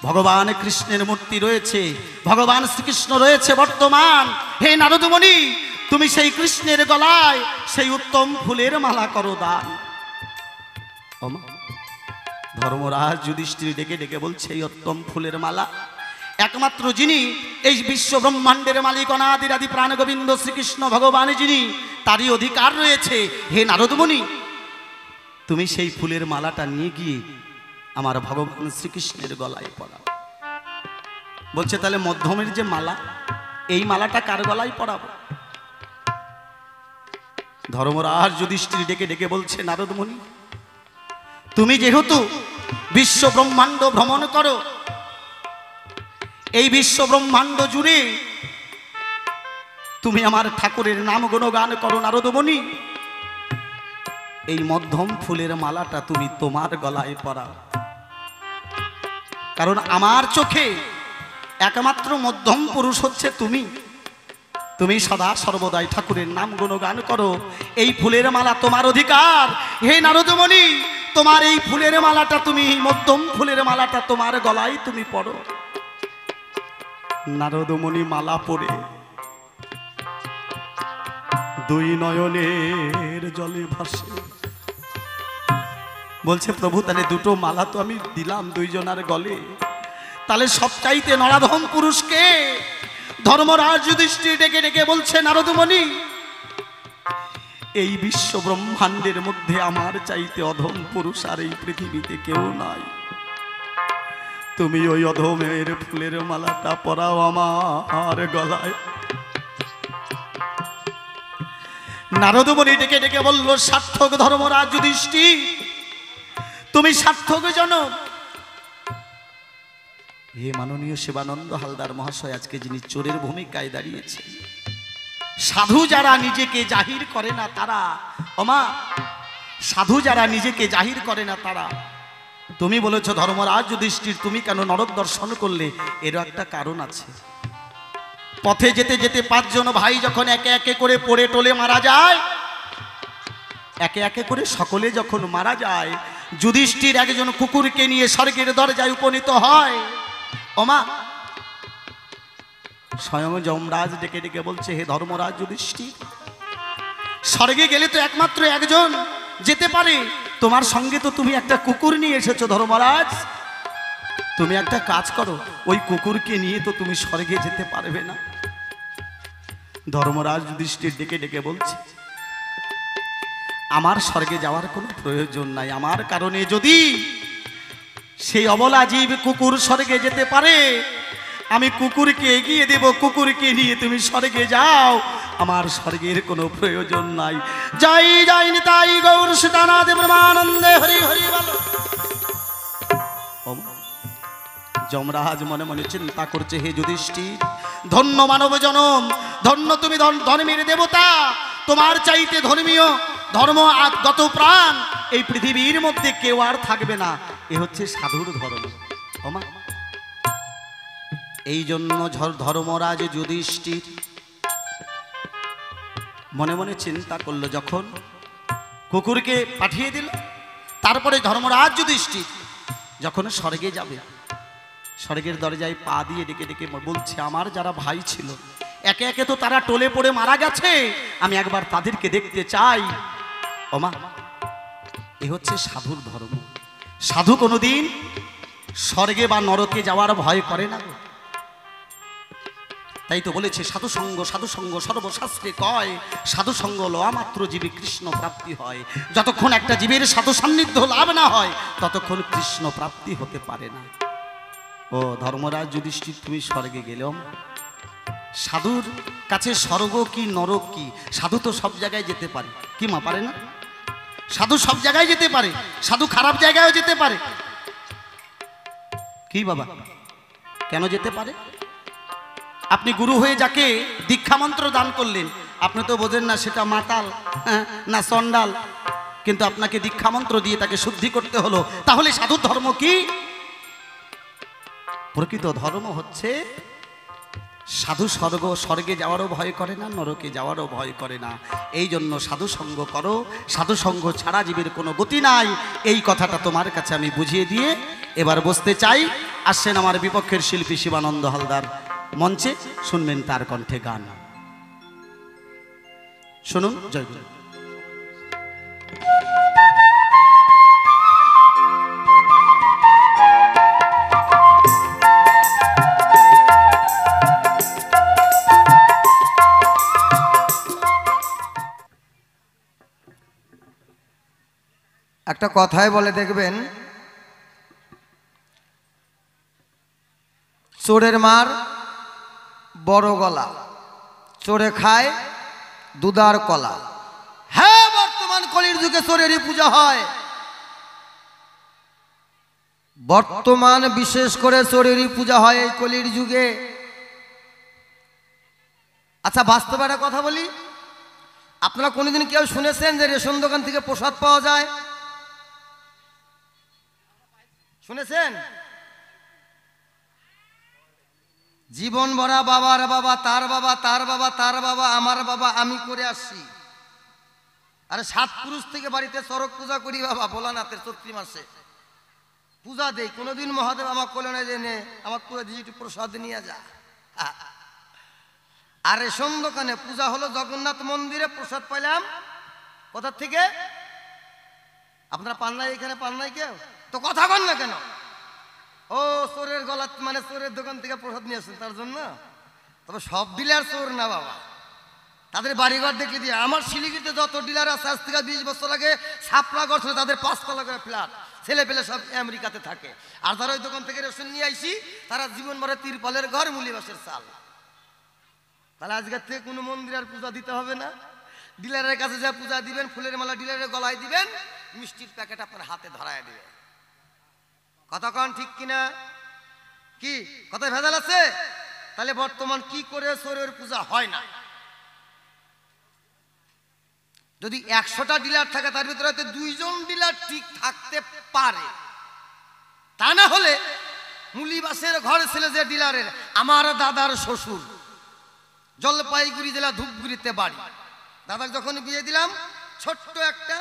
ভগবান কৃষ্ণের মূর্তি রয়েছে, ভগবান শ্রীকৃষ্ণ রয়েছে বর্তমান, হে নারদমণি, তুমি সেই কৃষ্ণের গলায় সেই উত্তম ফুলের মালা করো দান। ধর্মরাজ যুধিষ্ঠির ডেকে ডেকে বলছে, এই উত্তম ফুলের মালা একমাত্র যিনি এই বিশ্ব ব্রহ্মাণ্ডের মালিক অনাদি আদি প্রাণ গোবিন্দ শ্রীকৃষ্ণ ভগবান, যিনি, তারই অধিকার রয়েছে। হে নারদমণি, তুমি সেই ফুলের মালাটা নিয়ে গিয়ে আমার ভগবান শ্রীকৃষ্ণের গলায় পরাও। বলছে, তাহলে মধ্যমের যে মালা, এই মালাটা কার গলায় পরাবো? ধর্মরাজ যুধিষ্ঠির ডেকে ডেকে বলছে, নারদমণি, তুমি যেহেতু বিশ্ব ব্রহ্মাণ্ড ভ্রমণ করো, এই বিশ্ব ব্রহ্মাণ্ড জুড়ে তুমি আমার ঠাকুরের নাম গুণগান করো, নারদমণি, এই মধ্যম ফুলের মালাটা তুমি তোমার গলায় পরাও। কারণ আমার চোখে একমাত্র মধ্যম পুরুষ হচ্ছে তুমি। তুমি সদা সর্বদাই ঠাকুরের নাম গুণগান করো, এই ফুলের মালা তোমার অধিকার। হে নারদমণি, তোমার এই ফুলের মালাটা তুমি, মধ্যম ফুলের মালাটা তোমার গলায় তুমি পরো। নারদমণি মালা পরে দুই নয়নের জলে ভাসে, বলছে প্রভু তাহলে দুটো মালা তো আমি দিলাম দুইজনার গলে, তাহলে সবচাইতে নরাধম পুরুষকে? ধর্মরাজ যুধিষ্ঠির ডেকে ডেকে বলছে নারদমণি, এই বিশ্ব ব্রহ্মাণ্ডের মধ্যে আমার চাইতে অধম পুরুষ আর এই পৃথিবীতে কেউ নাই। তুমি ওই অধমের ফুলের মালাটা পরাও আমার গলায়। নারদমণি ডেকে ডেকে বলল, সার্থক ধর্মরাজ যুধিষ্ঠির, তুমি সার্থক জনক। হে মাননীয় শিবানন্দ হালদার মহাশয়, আজকে যিনি চোরের ভূমিকায় দাঁড়িয়েছে, সাধু যারা নিজেকে জাহির করে না তারা, ওমা সাধু যারা নিজেকে জাহির করে না তারা, তুমি বলেছ ধর্মরাজ যুধিষ্ঠির তুমি কেন নরক দর্শন করলে? এরও একটা কারণ আছে। পথে যেতে যেতে 5 জন ভাই যখন একে একে করে পড়ে টলে মারা যায়, একে একে করে সকলে যখন মারা যায়, যুধিষ্ঠির একজন কুকুরকে নিয়ে স্বর্গের দরজায় উপনীত হয়। ওমা স্বয়ং যমরাজ ডেকে ডেকে বলছে, হে ধর্মরাজ যুধিষ্ঠির, স্বর্গে গেলে তো একমাত্র একজন যেতে পারে, তোমার সঙ্গে তো তুমি একটা কুকুর নিয়ে এসেছো ধর্মরাজ, তুমি একটা কাজ করো, ওই কুকুরকে নিয়ে তো তুমি স্বর্গে যেতে পারবে না। ধর্মরাজ যুধিষ্ঠির ডেকে ডেকে বলছে, আমার স্বর্গে যাওয়ার কোনো প্রয়োজন নাই, আমার কারণে যদি সেই অবলা জীব কুকুর স্বর্গে যেতে পারে, আমি কুকুরকে এগিয়ে দেব, কুকুরকে নিয়ে তুমি স্বর্গে যাও, আমার স্বর্গের কোনো প্রয়োজন নাই। জয় জয় নিতাই গৌর সীতানাথ ব্রহ্মানন্দে হরি হরি বল। যমরাজ মনে মনে চিন্তা করছে, হে যুধিষ্ঠির, ধন্য মানব জনম, ধন্য তুমি ধর্মের দেবতা, তোমার চাইতে ধর্মীয় ধর্ম গত প্রাণ এই পৃথিবীর মধ্যে কেউ আর থাকবে না, এ হচ্ছে সাধুর ধর্ম। ওমা এই জন্য ধর্মরাজ যুধিষ্ঠির মনে মনে চিন্তা করলো, যখন কুকুরকে পাঠিয়ে দিল, তারপরে ধর্মরাজ যুধিষ্ঠির যখন স্বর্গে যাবে, স্বর্গের দরজায় পা দিয়ে ডেকে ডেকে বলছে, আমার যারা ভাই ছিল একে একে তো তারা টলে পড়ে মারা গেছে, আমি একবার তাদেরকে দেখতে চাই। ওমা এ হচ্ছে সাধুর ধর্ম। সাধু কোনোদিন স্বর্গে বা নরকে যাওয়ার ভয় করে না। তাই তো বলেছে, সাধু সঙ্গ সর্বশাস্ত্রে কয়, সাধু সঙ্গ লওয়া মাত্র জীবে কৃষ্ণ প্রাপ্তি হয়। যতক্ষণ একটা জীবের সাধু সান্নিধ্য লাভ না হয়, ততক্ষণ কৃষ্ণ প্রাপ্তি হতে পারে না। ও ধর্মরাজ যুধিষ্ঠির, তুমি স্বর্গে গেলেও সাধুর কাছে স্বর্গ কি নরক কি? সাধু তো সব জায়গায় যেতে পারে, কি মা পারে না? সাধু সব জায়গায় যেতে পারে, সাধু খারাপ জায়গায়ও যেতে পারে। কি বাবা, কেন যেতে পারে? আপনি গুরু হয়ে যাকে দীক্ষা মন্ত্র দান করলেন, আপনি তো বোঝেন না সেটা মাতাল না চন্ডাল, কিন্তু আপনাকে দীক্ষা মন্ত্র দিয়ে তাকে শুদ্ধি করতে হলো। তাহলে সাধুর ধর্ম কি? প্রকৃত ধর্ম হচ্ছে সাধু স্বর্গে যাওয়ারও ভয় করে না, নরকে যাওয়ারও ভয় করে না। এই জন্য সাধু সঙ্গ করো, সাধু সঙ্গ ছাড়া জীবের কোনো গতি নাই। এই কথাটা তোমার কাছে আমি বুঝিয়ে দিয়ে এবার বসতে চাই। আসছেন আমার বিপক্ষের শিল্পী শিবানন্দ হালদার, মঞ্চে শুনবেন তার কণ্ঠে গান। শুনুন, জয় গুরু। একটা কথায় বলে দেখবেন, চোরের মার বড় গলা, চোরে খায় দুধার কলা। হ্যাঁ, বর্তমান কলির যুগে চোরেরই পূজা হয়। বর্তমান বিশেষ করে চোরেরই পূজা হয় এই কলির যুগে। আচ্ছা, বাস্তবে একটা কথা বলি, আপনারা কোনোদিন কেউ শুনেছেন যে রেশন দোকান থেকে প্রসাদ পাওয়া যায়? শুনেছেন? জীবন ভরা বাবার বাবা, তার বাবা, তার বাবা, তার বাবা, আমার বাবা, আমি করে আসছি। আরে 7 পুরুষ থেকে বাড়িতে চরক পূজা করি বাবা, ভোলানাথের চৈত্রি মাসে পূজা দেই। কোনোদিন মহাদেব আমার কল্যাণে জেনে আমার পুরো দিদি একটু প্রসাদ নিয়ে যা, আর রেশন দোকানে পূজা হলো জগন্নাথ মন্দিরে, প্রসাদ পাইলাম কোথা থেকে? আপনারা পান নাই? এখানে পান নাই কেউ? তো কথা বল না কেন? ও চোরের গলা, মানে চোরের দোকান থেকে প্রসাদ নিয়ে আসছেন তার জন্য? তবে সব ডিলার চোর না বাবা, তাদের বাড়িঘর দেখে দিয়ে। আমার শিলিগুড়িতে যত ডিলার আছে আজ থেকে 20 বছর আগে ছাপড়া করছিল, তাদের 5 তলা করে ফ্ল্যাট, ছেলে পেলে সব আমেরিকাতে থাকে। আর যারা ওই দোকান থেকে রেশন নিয়ে আইসি তারা জীবন ভরে তিরপলের ঘর, মুলিবাসের চাল। তাহলে আজকের থেকে কোনো মন্দির আর পূজা দিতে হবে না। ডিলারের কাছে যা পূজা দিবেন, ফুলের মালা ডিলারের গলায় দিবেন, মিষ্টির প্যাকেট আপনার হাতে ধরায় দিবে। কথা কন ঠিক কিনা? কি কথায় ভেজাল আছে? তাহলে বর্তমান কি করে চোরের পূজা হয় না? যদি 100টা ডিলার থাকে তার ভিতরে হয়তো 2 জন ডিলার ঠিক থাকতে পারে। তা না হলে মুলিবাসের ঘর ছিল যে ডিলারের, আমার দাদার শ্বশুর জলপাইগুড়ি জেলা ধূপগুড়িতে বাড়ি। দাদার যখন বিয়ে দিলাম ছোট্ট একটা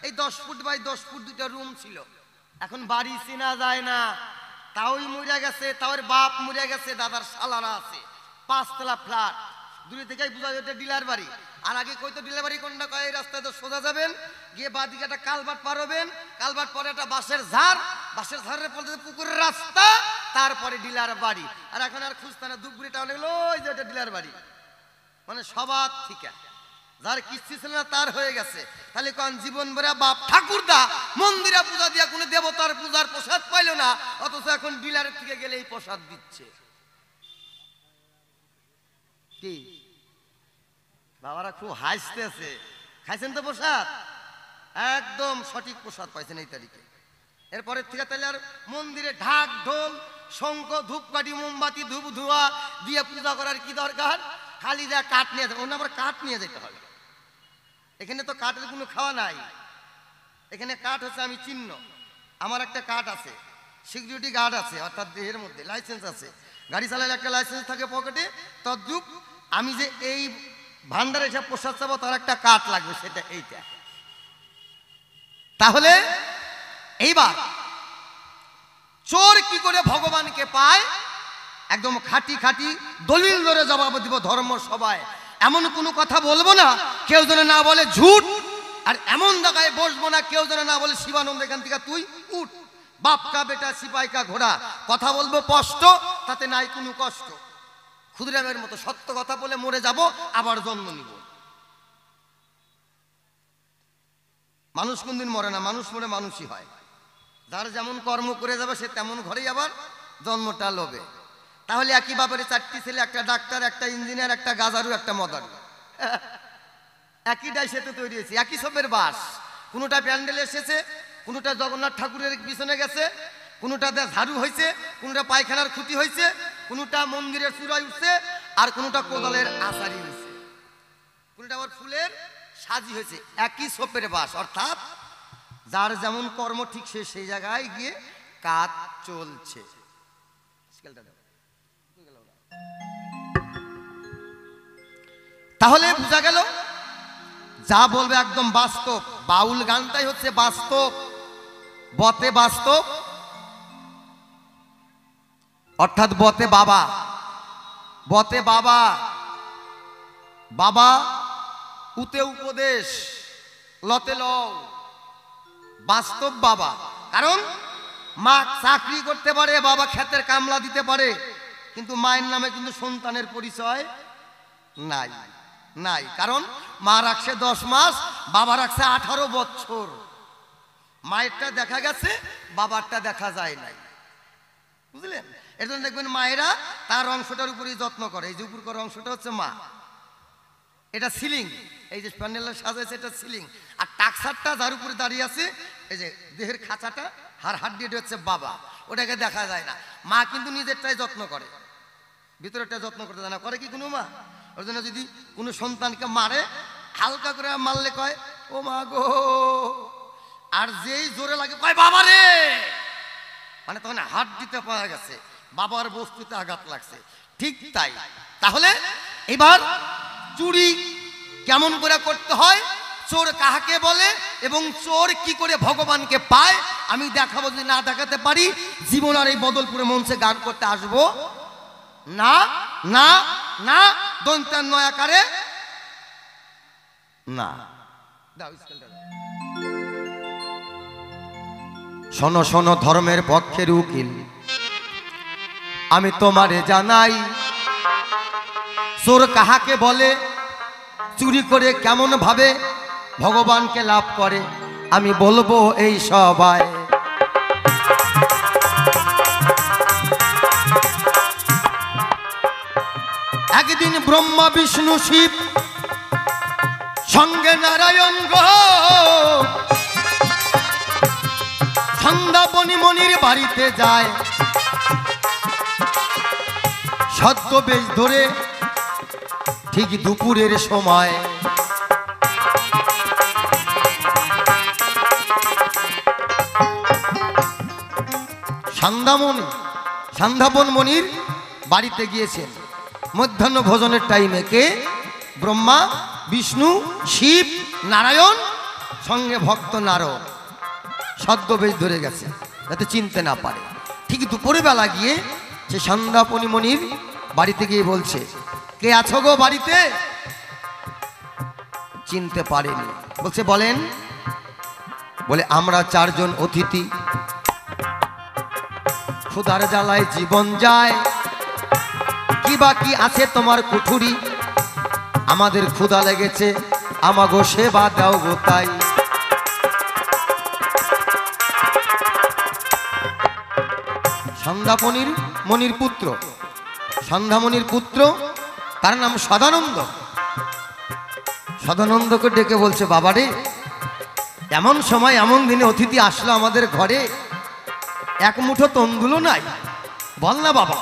এই 10 ফুট বাই 10 ফুট 2টা রুম ছিল। এখন বাড়ি চেনা যায় না, তাওই মরে গেছে, তাওর বাপ মরে গেছে, দাদার শালারা আছে, 5 তলা ফ্ল্যাট। দূরে থেকেই বোঝা যেত ডিলার বাড়ি। আর আগে কইতো ডিলার বাড়ি কোনটা, কয় এই রাস্তায় তো সোজা যাবেন, গিয়ে বাদিকে একটা কালভার্ট পার হবেন, কালভার্ট পরে একটা বাঁশের ঝাড়, বাঁশের ঝাড়ের পরে পুকুরের রাস্তা, তারপরে ডিলার বাড়ি। আর এখন আর খুঁজতানা ধূপগুড়ি টাউনে গেল, ওই যে ওটা ডিলার বাড়ি। মানে সবার ঠিক যার কিস্তি ছিল না তার হয়ে গেছে। তাহলে কোন জীবন ভরা বাপ ঠাকুরদা মন্দিরে পূজা দিয়া কোনো দেবতার পূজার প্রসাদ পাইল না, অথচ এখন ডিলারের থেকে গেলে এই প্রসাদ দিচ্ছে। কি বাবারা খুব হাসতেছে? খাইছেন তো প্রসাদ? একদম সঠিক প্রসাদ পাইছেন এই তারিখে। এরপরের থেকে তাহলে আর মন্দিরে ঢাক ঢোল শঙ্খ ধূপকাঠি মোমবাতি ধূপ ধোয়া দিয়ে পূজা করার কি দরকার? খালি যা কাঠ নিয়ে যাবে, অন্য আবার কাঠ নিয়ে যেতে হবে। এখানে তো কাঠের কোনো খাওয়া নাই, এখানে কাঠ হচ্ছে আমি চিহ্ন। আমার একটা কাঠ আছে, সিকিউরিটি গার্ড আছে, অর্থাৎ দেহের মধ্যে লাইসেন্স আছে। গাড়ি চালালে একটা লাইসেন্স থাকে পকেটে, তদ্রুপ আমি যে এই ভান্ডারে এসে প্রসাদ চাবো তার একটা কাঠ লাগবে, সেটা এইটা। তাহলে এইবার চোর কি করে ভগবানকে পায়? একদম খাঁটি খাঁটি দলিল ধরে জবাব দিব ধর্ম সভায়। এমন কোনো কথা বলবো না কেউ যেন না বলে ঝুট, আর এমন জায়গায় বসবো না কেউ যেন না বলে শিবানন্দ এখান থেকে তুই উঠ, বাপ কা বেটা সিপাই কা ঘোড়া। কথা বলবো স্পষ্ট, তাতে নাই কোনো কষ্ট। ক্ষুদিরামের মতো সত্য কথা বলে মরে যাব, আবার জন্ম নিব। মানুষ কোনদিন মরে না, মানুষ মরে মানুষই হয়। যার যেমন কর্ম করে যাবে সে তেমন ঘরেই আবার জন্মটা লবে। তাহলে একই বাবারে 4টি ছেলে, একটা ডাক্তার, একটা ইঞ্জিনিয়ার, একটা গাজারু, একটা মদারু, একই ডাইসেতে তৈরি হয়েছে, একই সবের বাস। কোনোটা প্যান্ডেলে এসেছে, কোনোটা জগন্নাথ ঠাকুরের পিছনে গেছে, কোনোটা ঝাড়ু হয়েছে, কোনোটা পায়খানার ক্ষতি হয়েছে, কোনোটা মন্দিরের চূড়ায় উঠছে, আর কোনোটা কোদালের আচারি হয়েছে, কোনোটা আবার ফুলের সাজি হয়েছে। একই সোপের বাস, অর্থাৎ যার যেমন কর্ম ঠিক সে সেই জায়গায় গিয়ে কাজ চলছে। তাহলে বোঝা গেল যা বলবে একদম বাস্তব। বাউল গানটাই হচ্ছে বাস্তব, বতে বাস্তব, অর্থাৎ বতে বাবা, বতে বাবা, বাবা উতে উপদেশ, লতে লও, বাস্তব বাবা। কারণ মা চাকরি করতে পারে, বাবা ক্ষেতের কামলা দিতে পারে, কিন্তু মায়ের নামে কিন্তু সন্তানের পরিচয় নাই, নাই। কারণ মা রাখছে 10 মাস, বাবা রাখছে 18 বছর। মায়েরটা দেখা গেছে, বাবারটা দেখা যায় নাই, বুঝলেন? এর জন্য দেখবেন মায়েরা তার অংশটার উপরেই যত্ন করে। এই যে উপর করা অংশটা হচ্ছে মা, এটা সিলিং, এই যে প্যান্ডেলের সাজাইছে এটা সিলিং। আর টাকসারটা যার উপরে দাঁড়িয়ে আছে, এই যে দেহের খাঁচাটা, হাড্ডি, এটা হচ্ছে বাবা, ওটাকে দেখা যায় না। মা কিন্তু নিজেরটাই যত্ন করে, ভিতরেরটা যত্ন করতে যায় না। করে কি কোনো মা? ওর জন্য যদি কোনো সন্তানকে মারে, হালকা করে মারলে কয় ও মা গো, আর যেই জোরে লাগে কয় বাবা রে, মানে তখন হাত দিতে পাওয়া গেছে, বাবার বস্তুতে আঘাত লাগছে। ঠিক তাই। তাহলে এবার চুরি কেমন করে করতে হয়, চোর কাহাকে বলে, এবং চোর কি করে ভগবানকে পায় আমি দেখাবো। যদি না দেখাতে পারি জীবন আর এই বদলপুরে মঞ্চে গান করতে আসবো না। না না দন্তের নয় আকারে না। দাও স্কেলটা দাও। শোনো শোনো ধর্মের পক্ষের উকিল, আমি তোমারে জানাই, চোর কাহাকে বলে, চুরি করে কেমন ভাবে ভগবানকে লাভ করে, আমি বলবো এই সবাই। একদিন ব্রহ্মা বিষ্ণু শিব সঙ্গে নারায়ণ গো সন্ধ্যাবনী মনির বাড়িতে যায়, ছদ্মবেশ ধরে ঠিক দুপুরের সময়। সন্ধ্যাবন মনির বাড়িতে গিয়েছেন মধ্যাহ্ন ভোজনের টাইমে। কে? ব্রহ্মা বিষ্ণু শিব নারায়ণ সঙ্গে ভক্ত নারদ, ছদ্মবেশ ধরে গেছে যাতে চিনতে না পারে। ঠিক দুপুরে বেলা গিয়ে সে সন্ধ্যাবনী মনির বাড়িতে গিয়ে বলছে, কে আছো গো বাড়িতে? চিনতে পারেনি। বলছে বলেন। বলে আমরা চারজন অতিথি, ক্ষুধার জ্বালায় জীবন যায়, কি বাকি আছে তোমার কুঠুরি, আমাদের ক্ষুধা লেগেছে, আমাগো সেবা দাও গো তাই। সন্ধ্যামণির মনির পুত্র, সন্ধ্যামণির পুত্র, তার নাম সদানন্দ। সদানন্দকে ডেকে বলছে, বাবা রে, এমন সময় এমন দিনে অতিথি আসলো আমাদের ঘরে, এক মুঠো তন্ডুলো নাই, বল না বাবা,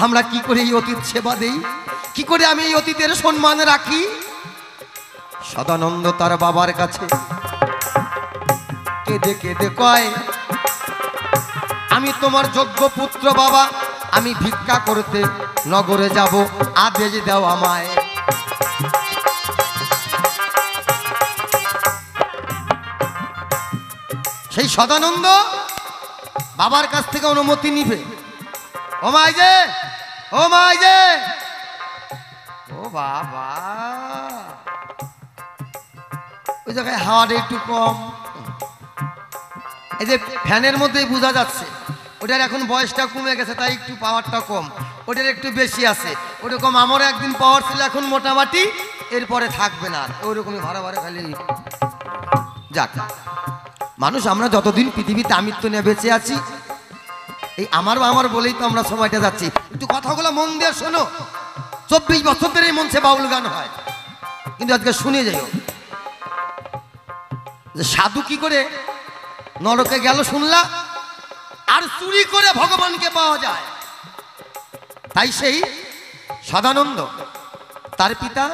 আমরা কি করে এই অতিথি সেবা দেই, কি করে আমি এই অতিথির সম্মান রাখি? সদানন্দ তার বাবার কাছে কেঁদে কেঁদে কয়, আমি তোমার যোগ্য পুত্র বাবা, আমি ভিক্ষা করতে নগরে যাব, আদেশ দাও আমায়। সেই সদানন্দ বাবার কাছ থেকে অনুমতি নিবে। ও মাই যে, ও মাই যে, ও বাবা, ওই জায়গায় হাওয়াটা একটু কম, এই যে ফ্যানের মধ্যেই বোঝা যাচ্ছে ওটার এখন বয়সটা কমে গেছে, তাই একটু পাওয়ারটা কম, ওটার একটু বেশি আছে। ওরকম আমারও একদিন পাওয়ার ছিল, এখন মোটামুটি, এরপরে থাকবে না, ওরকমই ভাড়া ভাড়া খালি। যাক, মানুষ আমরা যতদিন পৃথিবীতে আমিত্ব নিয়ে বেঁচে আছি, এই আমার বলেই তো আমরা সময়টা যাচ্ছি। একটু কথাগুলো মন দিয়ে শোনো। 24 বছর ধরে এই মঞ্চে বাউল গান হয়, কিন্তু আজকে শুনে যাইও যে সাধু কি করে নরকে গেল শুনলা, আর চুরি করে ভগবানকে পাওয়া যায়। তাই সেই সদানন্দ তার পিতা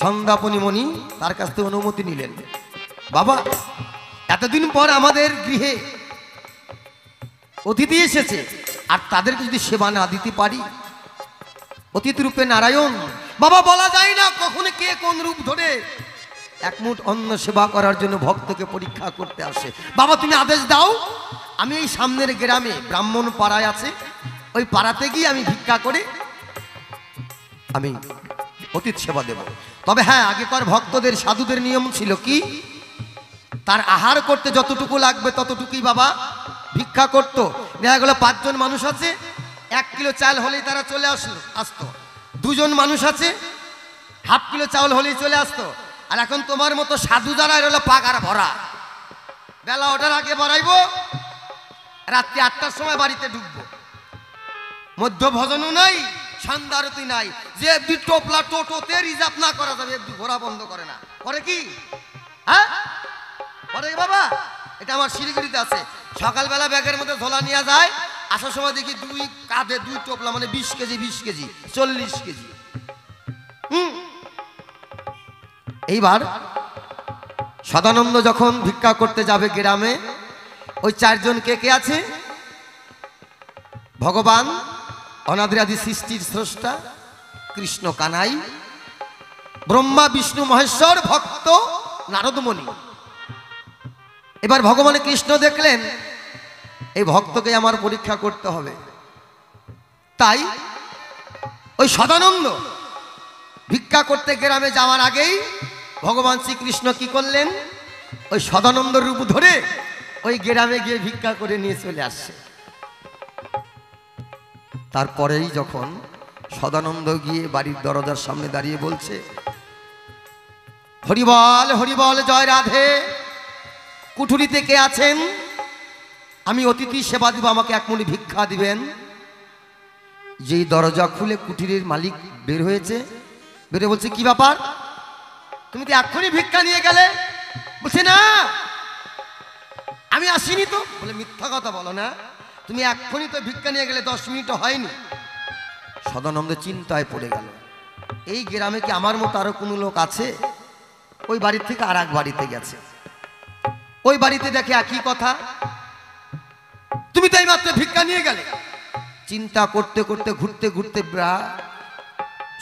সন্ধ্যাপনী মণি তার কাছ থেকে অনুমতি নিলেন, বাবা এতদিন পর আমাদের গৃহে অতিথি এসেছে, আর তাদেরকে যদি সেবা না দিতে পারি, অতিথি রূপে নারায়ণ বাবা, বলা যায় না কখনো কে কোন রূপ ধরে এক মুঠ অন্ন সেবা করার জন্য ভক্তকে পরীক্ষা করতে আসে। বাবা তুমি আদেশ দাও, আমি এই সামনের গ্রামে ব্রাহ্মণ পাড়ায় আছে, ওই পাড়াতে গিয়ে আমি ভিক্ষা করে আমি অতিথি সেবা দেব। তবে হ্যাঁ, আগেকার ভক্তদের সাধুদের নিয়ম ছিল কি, তার আহার করতে যতটুকু লাগবে ততটুকুই বাবা ভিক্ষা করত। দেখা গেল 5 জন মানুষ আছে, 1 কিলো চাল হলেই তারা চলে আসতো। 2 জন মানুষ আছে, ½ কিলো চাউল হলেই চলে আসতো। আর এখন তোমার মতো সাধু যারা এর হলো পাকার ভরা, বেলা ওঠার আগে বাড়াইবো, রাত্রি 8টার সময় বাড়িতে ঢুকবো, মধ্য ভোজনও নাই, সন্ধ্যা আরতি নাই, যে একটু টোপলা টোটোতে রিজার্ভ না করা যাবে, একটু ঘোরা বন্ধ করে না, করে কি? হ্যাঁ করে বাবা, এটা আমার শিলিগুড়িতে আছে। সকালবেলা ব্যাগের মধ্যে ঝোলা নিয়ে যায়, আসার সময় দেখি 2 কাঁধে 2 টোপলা, মানে 20 কেজি 20 কেজি 40 কেজি। এইবার সদানন্দ যখন ভিক্ষা করতে যাবে গ্রামে, ওই 4 জন কে কে আছে? ভগবান অনাদি আদি সৃষ্টির স্রষ্টা কৃষ্ণ কানাই, ব্রহ্মা বিষ্ণু মহেশ্বর, ভক্ত নারদমণি। এবার ভগবান কৃষ্ণ দেখলেন এই ভক্তকে আমার পরীক্ষা করতে হবে, তাই ওই সদানন্দ ভিক্ষা করতে গ্রামে যাওয়ার আগেই ভগবান শ্রীকৃষ্ণ কি করলেন, ওই সদানন্দ রূপ ধরে ওই গ্রামে গিয়ে ভিক্ষা করে নিয়ে চলে আসছে। তারপরেই যখন সদানন্দ গিয়ে বাড়ির দরজার সামনে দাঁড়িয়ে বলছে, হরিবল হরিবল জয় রাধে, কুঠুরিতে কে আছেন, আমি অতিথি সেবা দিব, আমাকে এক মুঠি ভিক্ষা দিবেন। যেই দরজা খুলে কুঠিরের মালিক বের হয়েছে, বেরে বলছে, কি ব্যাপার, তুমি তো এক্ষুনি ভিক্ষা নিয়ে গেলে? বলছে, না আমি আসিনি তো। বলে, মিথ্যা কথা বলো না, তুমি এক্ষুনি তো ভিক্ষা নিয়ে গেলে, 10 মিনিটও হয়নি। সদানন্দ চিন্তায় পড়ে গেল, এই গ্রামে কি আমার মতো আরো কোনো লোক আছে? ওই বাড়ির থেকে আর এক বাড়িতে গেছে, ওই বাড়িতে দেখে একই কথা, তুমি তো এই মাত্র ভিক্ষা নিয়ে গেলে। চিন্তা করতে করতে ঘুরতে ঘুরতে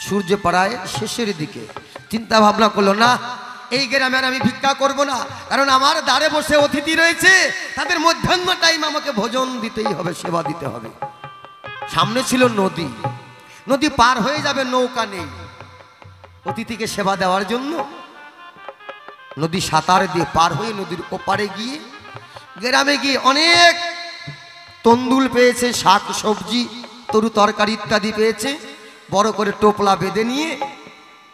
সূর্য পড়ায় শেষের দিকে চিন্তা ভাবনা করলো, না এই গ্রামে আর আমি ভিক্ষা করব না, কারণ আমার দ্বারে বসে অতিথি রয়েছে, তাদের মধ্যাহ্ন টাইম আমাকে ভোজন দিতেই হবে, সেবা দিতে হবে। সামনে ছিল নদী, নদী পার হয়ে যাবে, নৌকা নেই অতিথিকে সেবা দেওয়ার জন্য। নদী সাঁতার দিয়ে পার হয়ে নদীর ওপারে গিয়ে গ্রামে গিয়ে অনেক তন্দুল পেয়েছে, শাক সবজি তরু তরকারি ইত্যাদি পেয়েছে, বড় করে টোপলা বেঁধে নিয়ে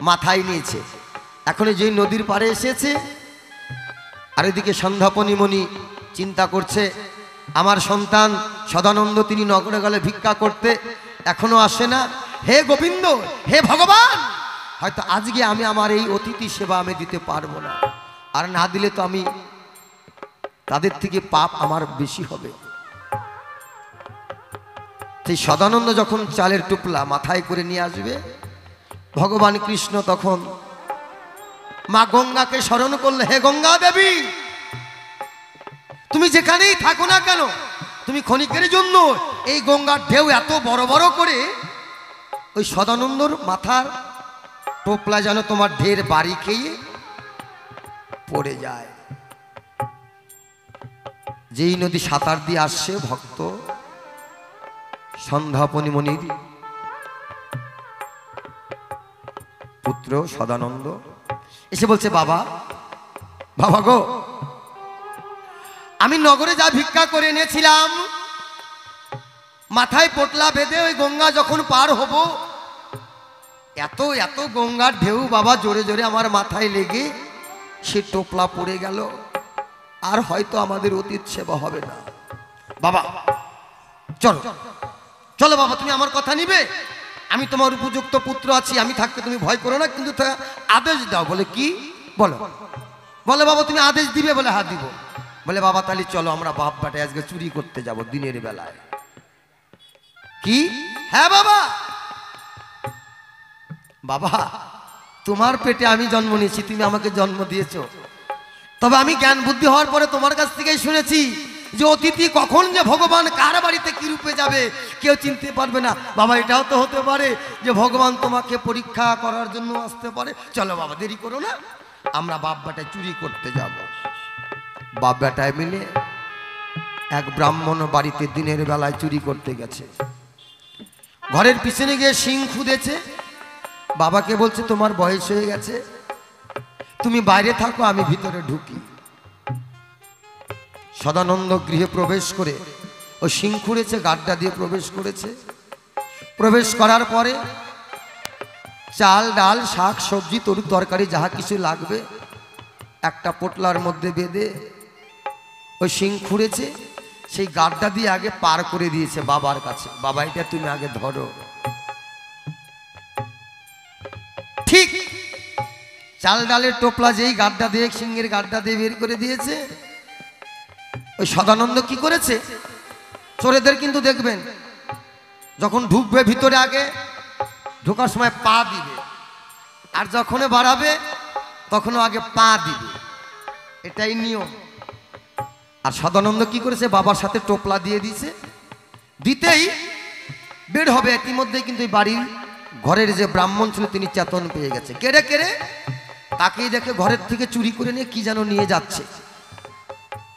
মাথায় নিয়েছে। এখন যেই নদীর পাড়ে এসেছে, আর এদিকে সন্ধ্যাপনিমণি চিন্তা করছে, আমার সন্তান সদানন্দ তিনি নগরে গেলে ভিক্ষা করতে, এখনো আসে না। হে গোবিন্দ, হে ভগবান, হয়তো আজকে আমি আমার এই অতিথি সেবা আমি দিতে পারবো না, আর না দিলে তো আমি তাদের থেকে পাপ আমার বেশি হবে। সেই সদানন্দ যখন চালের টুপলা মাথায় করে নিয়ে আসবে, ভগবান কৃষ্ণ তখন মা গঙ্গাকে স্মরণ করলে, হে গঙ্গা দেবী, তুমি যেখানেই থাকো না কেন, তুমি ক্ষণিকের জন্য এই গঙ্গার ঢেউ এত বড় বড় করে ওই সদানন্দর মাথার টোপলা যেন তোমার ঢের বাড়ি খেয়ে পড়ে যায়। যেই নদী সাঁতার দিয়ে আসছে ভক্ত সন্ধ্যাপনিমণির পুত্র সদানন্দ এসে বলছে, বাবা, বাবা গো, আমি নগরে যা ভিক্ষা করে এনেছিলাম, মাথায় পোটলা বেঁধে ওই গঙ্গা যখন পার হব, এত এত গঙ্গার ঢেউ বাবা জোরে জোরে আমার মাথায় লেগে সে টোপলা পড়ে গেল, আর হয়তো আমাদের অতীত সেবা হবে না। বাবা চলো চলো বাবা, তুমি আমার কথা নিবে, আমি তোমার উপযুক্ত পুত্র আছি, আমি থাকতে তুমি ভয় করো না, কিন্তু আদেশ দাও। বলে, কি বলো? বলে, বাবা তুমি আদেশ দিবে? বলে, হ্যাঁ দিব। বলে, বাবা তাহলে চলো আমরা বাপ বেটা আজকে চুরি করতে যাব দিনের বেলায়। কি? হ্যাঁ বাবা। বাবা তোমার পেটে আমি জন্ম নিয়েছি, তুমি আমাকে জন্ম দিয়েছো, তবে আমি জ্ঞান বুদ্ধি হওয়ার পরে তোমার কাছ থেকেই শুনেছি যে অতিথি কখন যে ভগবান কার বাড়িতে কি রূপে যাবে কেউ চিনতে পারবে না। বাবা এটাও তো হতে পারে যে ভগবান তোমাকে পরীক্ষা করার জন্য আসতে পারে। চলো বাবা দেরি করো না, আমরা বাপ বেটায় চুরি করতে যাব। বাপ বেটায় মিলে এক ব্রাহ্মণ বাড়িতে দিনের বেলায় চুরি করতে গেছে। ঘরের পিছনে গিয়ে শিং খুঁদেছে, বাবাকে বলছে তোমার বয়স হয়ে গেছে, তুমি বাইরে থাকো, আমি ভিতরে ঢুকি। সদানন্দ গৃহে প্রবেশ করে ও শিং খুঁড়েছে, গাড্ডা দিয়ে প্রবেশ করেছে। প্রবেশ করার পরে চাল ডাল শাক সবজি তরু তরকারি যাহা কিছু লাগবে একটা পোটলার মধ্যে বেঁধে ওই শিং খুঁড়েছে, সেই গাড্ডা দিয়ে আগে পার করে দিয়েছে বাবার কাছে। বাবা এটা তুমি আগে ধরো। ঠিক চাল ডালের টোপলা যেই গাড্ডা দিয়ে সিংহের গাড্ডা দিয়ে বের করে দিয়েছে, ওই সদানন্দ কি করেছে, চোরেদের কিন্তু দেখবেন যখন ঢুকবে ভিতরে আগে ঢোকার সময় পা দিবে, আর যখন বাড়াবে তখনও আগে পা দিবে, এটাই নিয়ম। আর সদানন্দ কি করেছে, বাবার সাথে টোপলা দিয়ে দিয়েছে, দিতেই বের হবে। ইতিমধ্যে কিন্তু বাড়ির ঘরের যে ব্রাহ্মণ ছিল তিনি চেতন পেয়ে গেছে। কেড়ে কেড়ে তাকেই দেখে ঘরের থেকে চুরি করে নিয়ে কি যেন নিয়ে যাচ্ছে।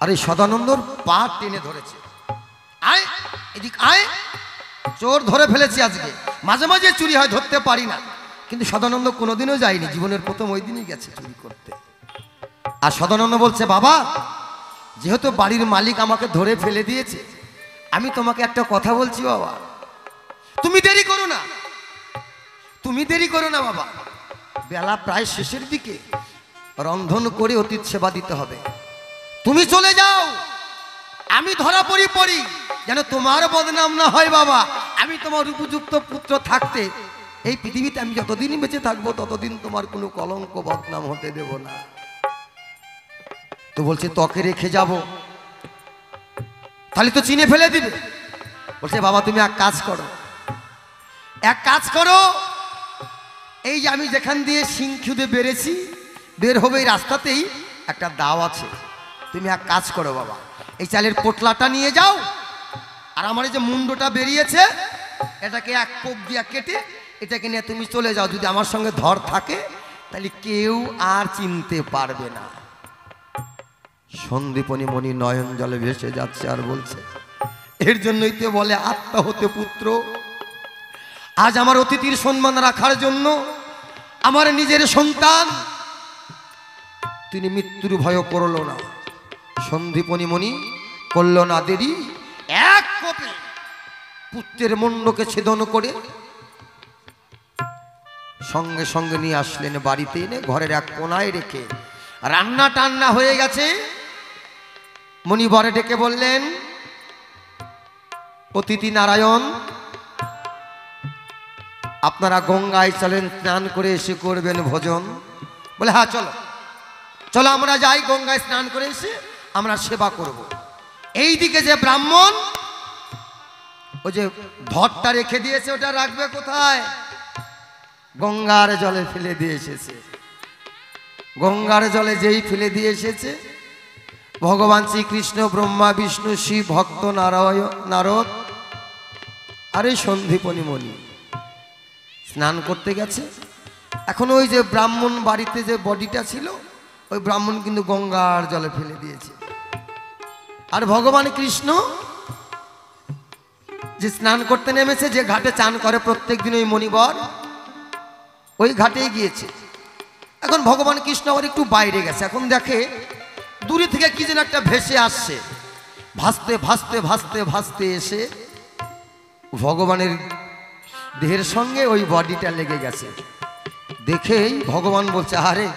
আর এই সদানন্দর পা টেনে ধরেছে, আয় এদিক আয়। চোর ধরে ফেলেছি আজকে, মাঝে মাঝে চুরি হয়, ধরতে পারি না, কিন্তু সদানন্দ কোনোদিনও যায়নি, জীবনের প্রথম ওই দিনই গেছে চুরি করতে। আর সদানন্দ বলছে, বাবা যেহেতু বাড়ির মালিক আমাকে ধরে ফেলে দিয়েছে, আমি তোমাকে একটা কথা বলছি বাবা, তুমি দেরি করো না, তুমি দেরি করো না বাবা, বেলা প্রায় শেষের দিকে, রন্ধন করে অতিথি সেবা দিতে হবে, তুমি চলে যাও, আমি ধরা পড়ি যেন তোমার বদনাম না হয় বাবা। আমি তোমার উপযুক্ত পুত্র থাকতে এই পৃথিবীতে আমি যতদিন বেঁচে থাকবো ততদিন তোমার কোনো কলঙ্ক বদনাম হতে দেব না। তো বলছে তোকে রেখে যাব, তাহলে তো চিনে ফেলে দিবে। বলছে বাবা তুমি এক কাজ করো, এই যে আমি যেখান দিয়ে সিংখুদে বেরেছি, বের হবে এই রাস্তাতেই একটা দাও আছে, তুমি এক কাজ করো বাবা, এই চালের পোটলাটা নিয়ে যাও, আর আমার এই যে মুন্ডটা বেরিয়েছে এটাকে এক কোপ দিয়া কেটে এটাকে নিয়ে তুমি চলে যাও, যদি আমার সঙ্গে ধর থাকে তাহলে কেউ আর চিনতে পারবে না। সন্দীপনী মণি নয়ন জলে ভেসে যাচ্ছে আর বলছে, এর জন্যই তো বলে আত্মা হতে পুত্র। আজ আমার অতিথির সম্মান রাখার জন্য আমার নিজের সন্তান তিনি মৃত্যুর ভয় করল না, সন্দীপনী মণি করল না দেরি, এক কোপে পুত্রের মুন্ডকে ছেদন করে সঙ্গে সঙ্গে নিয়ে আসলেন বাড়িতে, এনে ঘরের এক কোনায় রেখে, রান্না টান্না হয়ে গেছে। মণিবরে ডেকে বললেন, অতিথি নারায়ণ আপনারা গঙ্গায় চলেন, স্নান করে এসে করবেন ভোজন। বলে হ্যাঁ চলো চলো আমরা যাই, গঙ্গায় স্নান করে এসে আমরা সেবা করব। এইদিকে যে ব্রাহ্মণ ওই যে ধরটা রেখে দিয়েছে, ওটা রাখবে কোথায়? গঙ্গার জলে ফেলে দিয়ে এসেছে। গঙ্গার জলে যেই ফেলে দিয়ে এসেছে, ভগবান শ্রীকৃষ্ণ, ব্রহ্মা, বিষ্ণু, শিব, ভক্ত নারদ আর এই সন্দীপনী মণি স্নান করতে গেছে। এখন ওই যে ব্রাহ্মণ বাড়িতে যে বডিটা ছিল, ওই ব্রাহ্মণ কিন্তু গঙ্গার জলে ফেলে দিয়েছে। আর ভগবান কৃষ্ণ যে স্নান করতে নেমেছে, যে ঘাটে চান করে প্রত্যেক দিন ওই মণিবর, ওই ঘাটেই গিয়েছে। এখন ভগবান কৃষ্ণ আবার একটু বাইরে গেছে, এখন দেখে দূরে থেকে কি যেন একটা ভেসে আসছে, ভাসতে ভাসতে ভাসতে ভাসতে এসে ভগবানের দেহের সঙ্গে ওই বডিটা লেগে গেছে। দেখেই ভগবান বলছে, আরে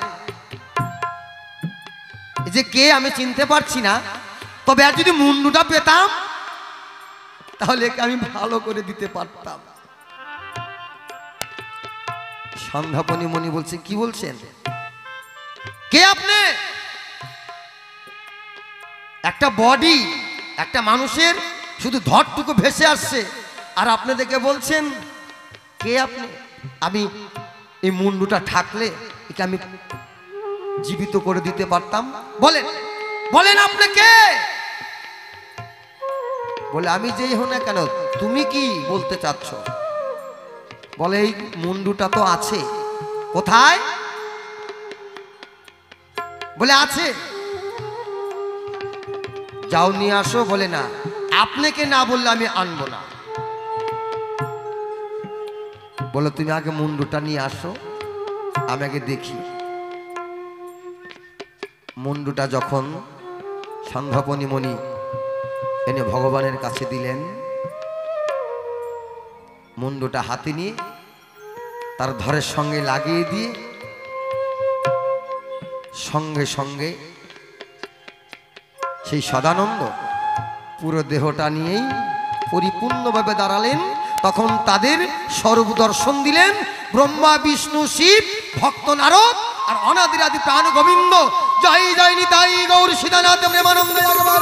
যে কে আমি চিনতে পারছি না, তবে আর যদি মুন্ডুটা পেতাম তাহলে আমি ভালো করে দিতে পারতাম। সন্ধ্যাপনী মণি বলছে, কি বলছেন, কে আপনি? একটা বডি, একটা মানুষের শুধু ধরটুকু ভেসে আসছে, আর আপনি দেখে বলছেন কে আপনি? আমি এই মুন্ডুটা থাকলে একে আমি জীবিত করে দিতে পারতাম। বলেন বলেন আপনি কে? বলে আমি যেই হো না কেন, তুমি কি বলতে চাচ্ছ? বলে এই মুন্ডুটা তো আছে। কোথায়? বলে আছে। যাও নিয়ে আসো। বলে না, আপনাকে না বললে আমি আনবো না। বলো তুমি আগে মুন্ডুটা নিয়ে আসো, আমি আগে দেখি। মুন্ডুটা যখন সন্ধ্যাপনী মণি এনে ভগবানের কাছে দিলেন, মুন্ডুটা হাতে নিয়ে তার ধরের সঙ্গে লাগিয়ে দিয়ে সঙ্গে সঙ্গে সেই সদানন্দ পুরো দেহটা নিয়েই পরিপূর্ণভাবে দাঁড়ালেন। তখন তাদের স্বরূপ দর্শন দিলেন ব্রহ্মা, বিষ্ণু, শিব, ভক্ত নারদ আর অনাদিরাদি প্রাণ গোবিন্দ। জয় জয় নিতাই গৌর সীতানাথ প্রেমানন্দ। একবার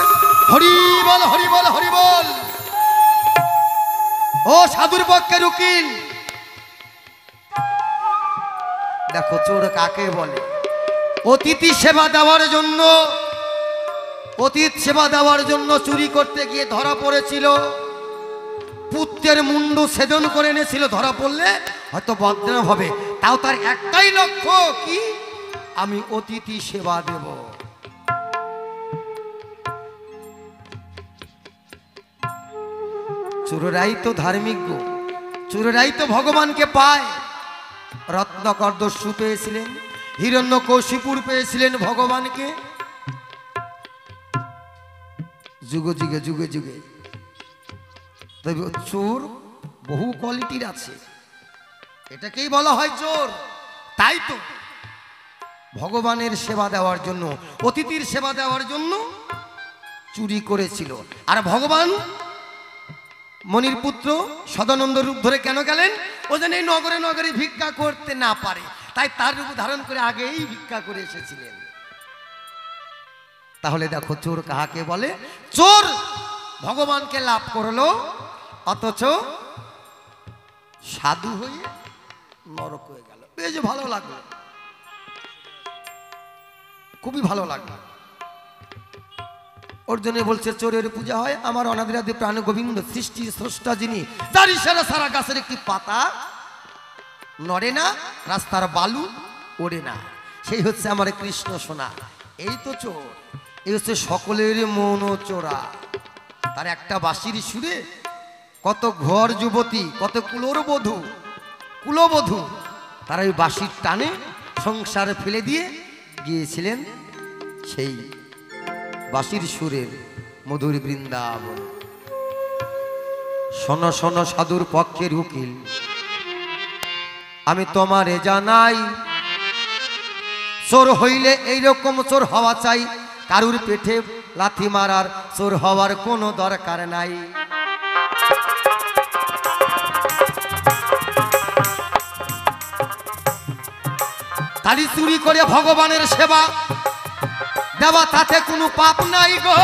হরি বল, হরি বল, হরি বল। ও সাধুর পক্ষের উকিল, দেখো চোর কাকে বলে। অতিথি সেবা দেওয়ার জন্য, অতিথি সেবা দেওয়ার জন্য চুরি করতে গিয়ে ধরা পড়েছিল, পুত্রের মুন্ডু ছেদন করে এনেছিল। ধরা পড়লে হয়তো বদনাম হবে, তাও তার একটাই লক্ষ্য কি, আমি অতিথি সেবা দেব। চোরেরাই তো ধার্মিক গো, চোরেরাই তো ভগবানকে পায়। রত্নাকর দস্যু পেয়েছিলেন, হিরণ্যকশিপুর পেয়েছিলেন ভগবানকে। যুগে যুগে যুগে যুগে তবে চোর বহু কোয়ালিটির আছে, এটাকেই বলা হয় চোর। তাই তো ভগবানের সেবা দেওয়ার জন্য, অতিথির সেবা দেওয়ার জন্য চুরি করেছিল। আর ভগবান মনির পুত্র সদানন্দ রূপ ধরে কেন গেলেন? ও যেন এই নগরে নগরে ভিক্ষা করতে না পারে, তাই তার রূপ ধারণ করে আগেই ভিক্ষা করে এসেছিলেন। তাহলে দেখো চোর কাহাকে বলে? চোর ভগবানকে লাভ করলো, অথচ সাধু হয়ে নরক হয়ে গেল। বেশ ভালো লাগলো, খুবই ভালো লাগলো। ওর জন্য বলছে চোরের পূজা হয় আমার অনাদিরাদি প্রাণ গোবিন্দ, সৃষ্টি স্রষ্টা যিনি, তার ইশারা সারা গাছের একটি পাতা নড়ে না, রাস্তার বালু ওড়ে না, সেই হচ্ছে আমার কৃষ্ণ সোনা। এই তো চোর, এই হচ্ছে সকলের মন চোরা। তার একটা বাঁশির সুরে কত ঘর যুবতী, কত কুলবধূ তারা ওই বাঁশির টানে সংসার ফেলে দিয়ে গিয়েছিলেন সেই বাঁশির সুরের মধুর বৃন্দাবন। শোনো শোনো সাধুর পক্ষের উকিল, আমি তোমারে জানাই, চোর হইলে এইরকম চোর হওয়া চাই, কারুর পেটে লাথি মারার চোর হওয়ার কোনো দরকার নাই। তালি চুরি করে ভগবানের সেবা দেওয়া, তাতে কোনো পাপ নাই গো।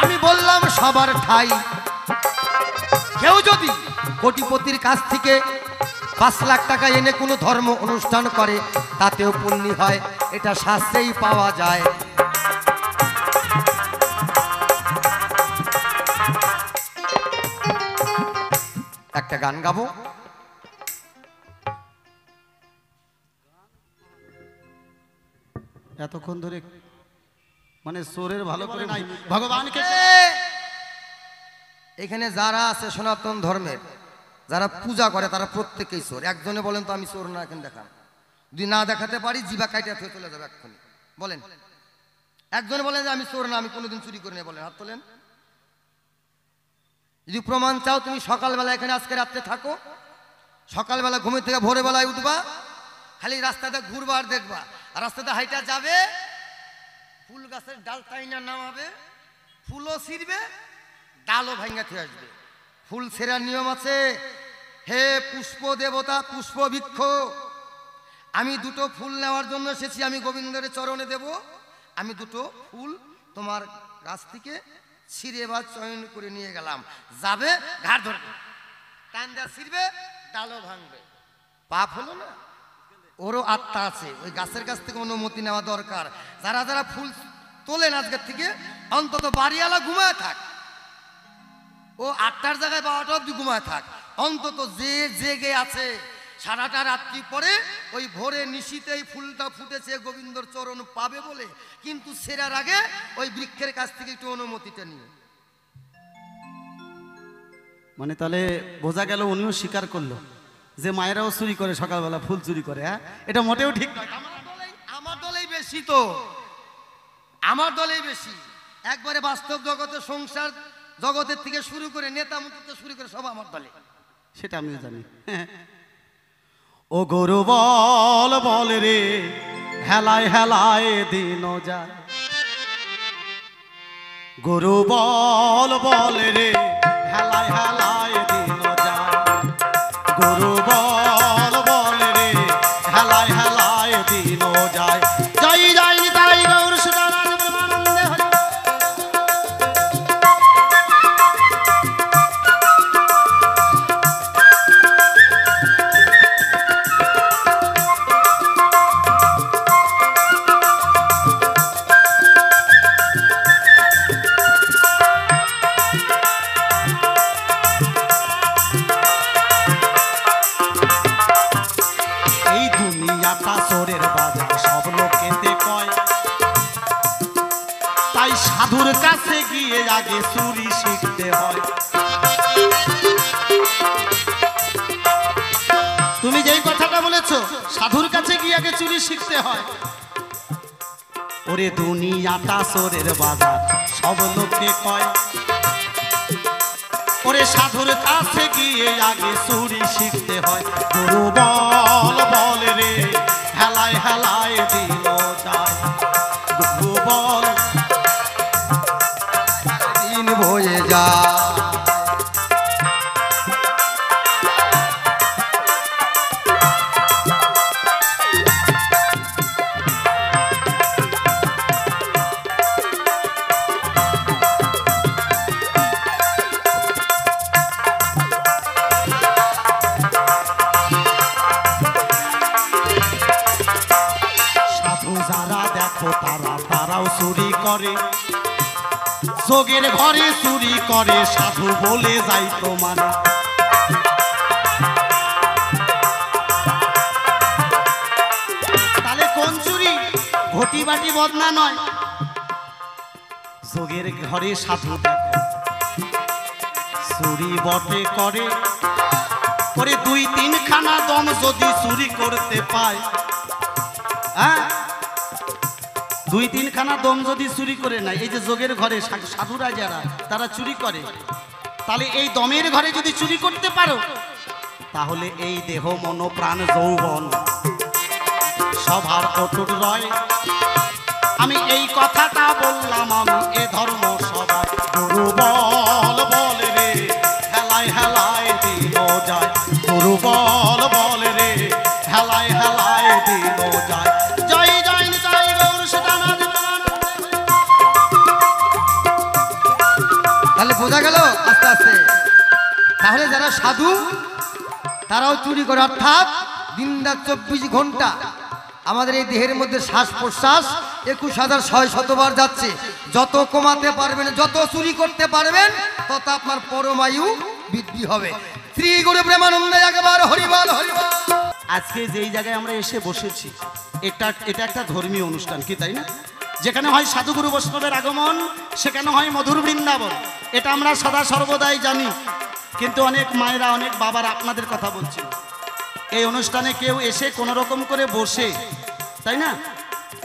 আমি বললাম সবার ঠাই। কেউ যদি কোটিপতির কাছ থেকে 5 লাখ টাকা এনে কোনো ধর্ম অনুষ্ঠান করে, তাতেও পুণ্য হয়, এটা শাস্ত্রেই পাওয়া যায়। একটা গান গাবো। এতক্ষণ ধরে মানে চোরের ভালো করে নাই ভগবানকে। এখানে যারা আছে সনাতন ধর্মের, যারা পূজা করে, তারা প্রত্যেকেই চোর। একজনে বলেন তো আমি চোর না, এখন দেখান। যদি না দেখাতে পারি জিবা কাইটা ফেলে চলে যাবে এক্ষুনি। বলেন, একজনে বলেন যে আমি চোর না, আমি কোনোদিন চুরি করি না, বলেন, হাত তোলেন। যদি প্রমাণ চাও, তুমি সকালবেলা এখানে আজকে রাত্রে থাকো, সকালবেলা ঘুমের থেকে ভোরবেলায় উঠবা, খালি রাস্তাতে ঘুরবা আর দেখবা, আর রাস্তাতে হাইটা যাবে, ফুল গাছের ডাল তাইনা নামাবে, ফুলও ছিঁড়বে, ডালও ভাঙ্গা থেকে আসবে। ফুল ছেঁড়ার নিয়ম আছে। হে পুষ্প দেবতা, পুষ্প বৃক্ষ, আমি 2টো ফুল নেওয়ার জন্য এসেছি, আমি গোবিন্দের চরণে দেব। আমি 2টো ফুল তোমার গাছ থেকে ছিঁড়ে বা চয়ন করে নিয়ে গেলাম। যাবে, ঘাট ধরবে, টান দেওয়া ছিঁড়বে, ডালও ভাঙবে। পাপ হলো না? ওরও আত্মা আছে, ওই গাছের কাছ থেকে অনুমতি নেওয়া দরকার। যারা যারা ফুল তোলেন আজকের থেকে, অন্তত বাড়িওয়ালা ঘুমায় থাক, ও 8টার জায়গায় 12টা অব্দি ঘুমায় থাক, অন্তত যে জেগে আছে সারাটা রাত্রি পরে ওই ভোরে নিশীতে এই ফুলটা ফুটেছে গোবিন্দর চরণ পাবে বলে, কিন্তু সেরার আগে ওই বৃক্ষের কাছ থেকে একটু অনুমতিটা নিয়ে। মানে তাহলে বোঝা গেল উনিও স্বীকার করলো যে মায়েরাও চুরি করে, সকালবেলা ফুল চুরি করে। হ্যাঁ, এটা মোটেও ঠিক নয়। আমার দলেই বেশি, তো আমার দলেই বেশি। একবারে বাস্তব জগতে, সংসার জগতের থেকে শুরু করে নেতা মন্ত্রী শুরু করে সব আমার দলে। সেটা আমিও জানি। ও গরু বল বল রে, হেলায় হেলায় দিন যায়। গরু বল বল রে, হেলায় হেলায় দিন যায়। গরু বল বল রে, হেলায় হেলায় দিন যায়। জয় জয় নিতাই গৌর সুদানন্দ প্রেমানন্দে হরি। কাছে গিয়ে আগে চুরি শিখতে হয়। তুমি যেই কথাটা বলেছো, সাধুর কাছে গিয়ে আগে চুরি শিখতে হয়। ওরে দুনিয়াটা চোরের বাজার, সব লোকে কয়। ওরে সাধুর কাছে গিয়ে আগে চুরি শিখতে হয়। গুরু বল বল রে, হেলায় হেলায় দিল যায়। গুরু বল দিন বয়ে যায়। তারাও চুরি করে, যোগের ঘরে চুরি করে, সাধু বলে যাই তোমার। তাহলে কোন চুরি? ঘটি বাটি বদনা নয়, যোগের ঘরে সাধু দেখো চুরি বটে করে। করে 2-3 খানা দম যদি চুরি করতে পায়, হ্যাঁ 2-3 খানা দম যদি চুরি করে নেয়, এই যে যোগের ঘরে সাধুরা যারা তারা চুরি করে, তাহলে এই দমের ঘরে যদি চুরি করতে পারো, তাহলে এই দেহ মন প্রাণ যৌবন সবার অটুট রয়। আমি এই কথাটা বললাম, আমি এ ধর্ম সবার। গুরু বল বল রে, হেলায় হেলায় দিল যায়। গুরু বল বল রে, হেলায় হেলায় দিল যায়। জয় জয় জয় গৌর সীতানাথ। তাহলে বোঝা গেল আস্তে আস্তে। তাহলে যারা সাধু তারাও চুরি করে, অর্থাৎ দিনরাত 24 ঘন্টা আমাদের এই দেহের মধ্যে শ্বাস প্রশ্বাস 21,600 বার যাচ্ছে। যত কমাতে পারবেন, যত চুরি করতে পারবেন, তত আপনার পরমায়ু বৃদ্ধি হবে। শ্রী গুরু প্রেমানন্দে একবার হরিবল হরিবল। আজকে যেই জায়গায় আমরা এসে বসেছি, এটা একটা ধর্মীয় অনুষ্ঠান, কি তাই না? যেখানে হয় সাধুগুরু বৈষ্ণবের আগমন, সেখানে হয় মধুর বৃন্দাবন। এটা আমরা সদা সর্বদাই জানি। কিন্তু অনেক মায়েরা, অনেক বাবার আপনাদের কথা বলছি, এই অনুষ্ঠানে কেউ এসে কোনো রকম করে বসে, তাই না?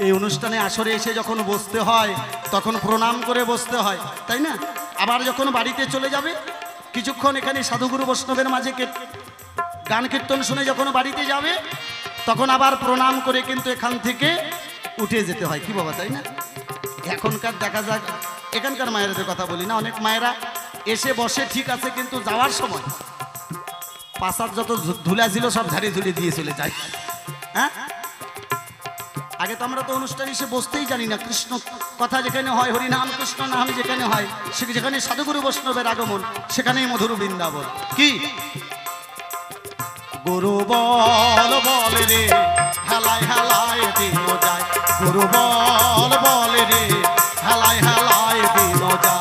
এই অনুষ্ঠানে আসরে এসে যখন বসতে হয়, তখন প্রণাম করে বসতে হয়, তাই না? আবার যখন বাড়িতে চলে যাবে, কিছুক্ষণ এখানে সাধুগুরু বৈষ্ণবের মাঝে গান কীর্তন শুনে যখন বাড়িতে যাবে, তখন আবার প্রণাম করে কিন্তু এখান থেকে উঠে যেতে হয়, কি বাবা, তাই না? এখনকার দেখা যাক, এখানকার মায়েরাদের কথা বলি না, অনেক মায়েরা এসে বসে ঠিক আছে, কিন্তু যাওয়ার সময় পাশার যত ধুলা ছিল সব ঝাড়িয়ে ঝুলিয়ে দিয়ে চলে যায়। হ্যাঁ, আগে তো আমরা তো অনুষ্ঠানে এসে বসতেই জানি না। কৃষ্ণ কথা যেখানে হয়, হরিনাম কৃষ্ণ নাম যেখানে হয়, যেখানে সাধুগুরু বৈষ্ণবের আগমন, সেখানেই মধুর বৃন্দাবন। কি গুরু বল বল রে, হেলায় হেলায় দিল যায়। গুরু বল বল রে, হেলায় হেলায় দিল যায়।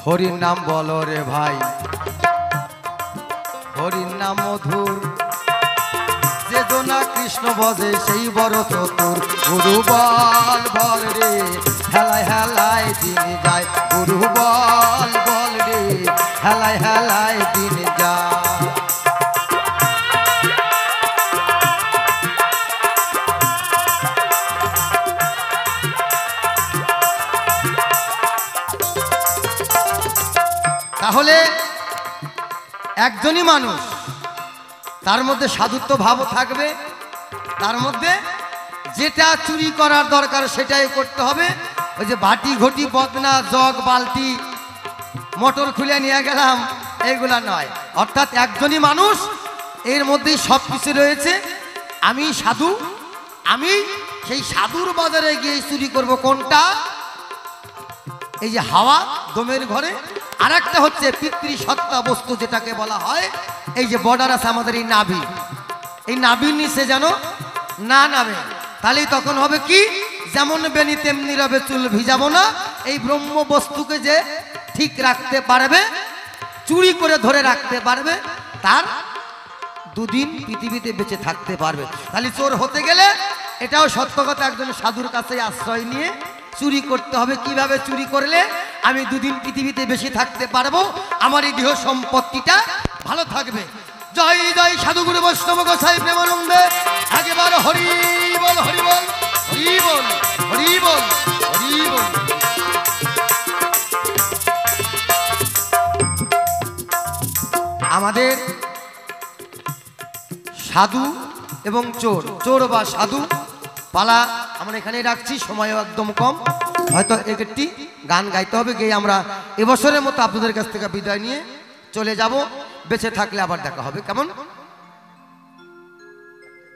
হরির নাম বলো রে ভাই, হরির নাম মধুর, যে জনা কৃষ্ণ বজে সেই বড় চতুর। গুরু বল বল রে, হেলায় হেলায় দিন যায়। গুরু বল বল রে, হেলায় হেলায় দিন যায়। তাহলে একজনই মানুষ, তার মধ্যে সাধুত্ব ভাবও থাকবে, তার মধ্যে যেটা চুরি করার দরকার সেটাই করতে হবে। ওই যে বাটি ঘটি বদনা জগ বালতি মোটর খুলে নিয়ে গেলাম, এইগুলা নয়। অর্থাৎ একজনই মানুষ, এর মধ্যেই সব কিছু রয়েছে। আমি সাধু, আমি সেই সাধুর বাজারে গিয়ে চুরি করব কোনটা? এই যে হাওয়া দমের ঘরে। আর একটা হচ্ছে পিতৃসত্তা বস্তু, যেটাকে বলা হয় এই যে বর্ডার আছে আমাদের এই নাভি, এই নাভির নিচে যেন না নামে, তাহলেই তখন হবে কি, যেমন বেনি তেমনি রবে চুল ভিজাবো না। এই ব্রহ্ম বস্তুকে যে ঠিক রাখতে পারবে, চুরি করে ধরে রাখতে পারবে, তার দুদিন পৃথিবীতে বেঁচে থাকতে পারবে। তাহলে চোর হতে গেলে এটাও সত্য কথা, একজন সাধুর কাছে আশ্রয় নিয়ে চুরি করতে হবে। কিভাবে চুরি করলে আমি দুদিন পৃথিবীতে বেশি থাকতে পারবো, আমার এই দেহ সম্পত্তিটা ভালো থাকবে। জয় জয় সাধুগুরু বৈষ্ণব গোসাই প্রেমানন্দে। একেবারে হরি বল হরি বল হরি বল হরি বল হরি বল। আমাদের সাধু এবং চোর, চোর বা সাধু পালা আমরা এখানেই রাখছি, সময়ও একদম কম, হয়তো একটি গান গাইতে হবে, গিয়ে আমরা এবছরের মতো আপনাদের কাছ থেকে বিদায় নিয়ে চলে যাব। বেঁচে থাকলে আবার দেখা হবে, কেমন?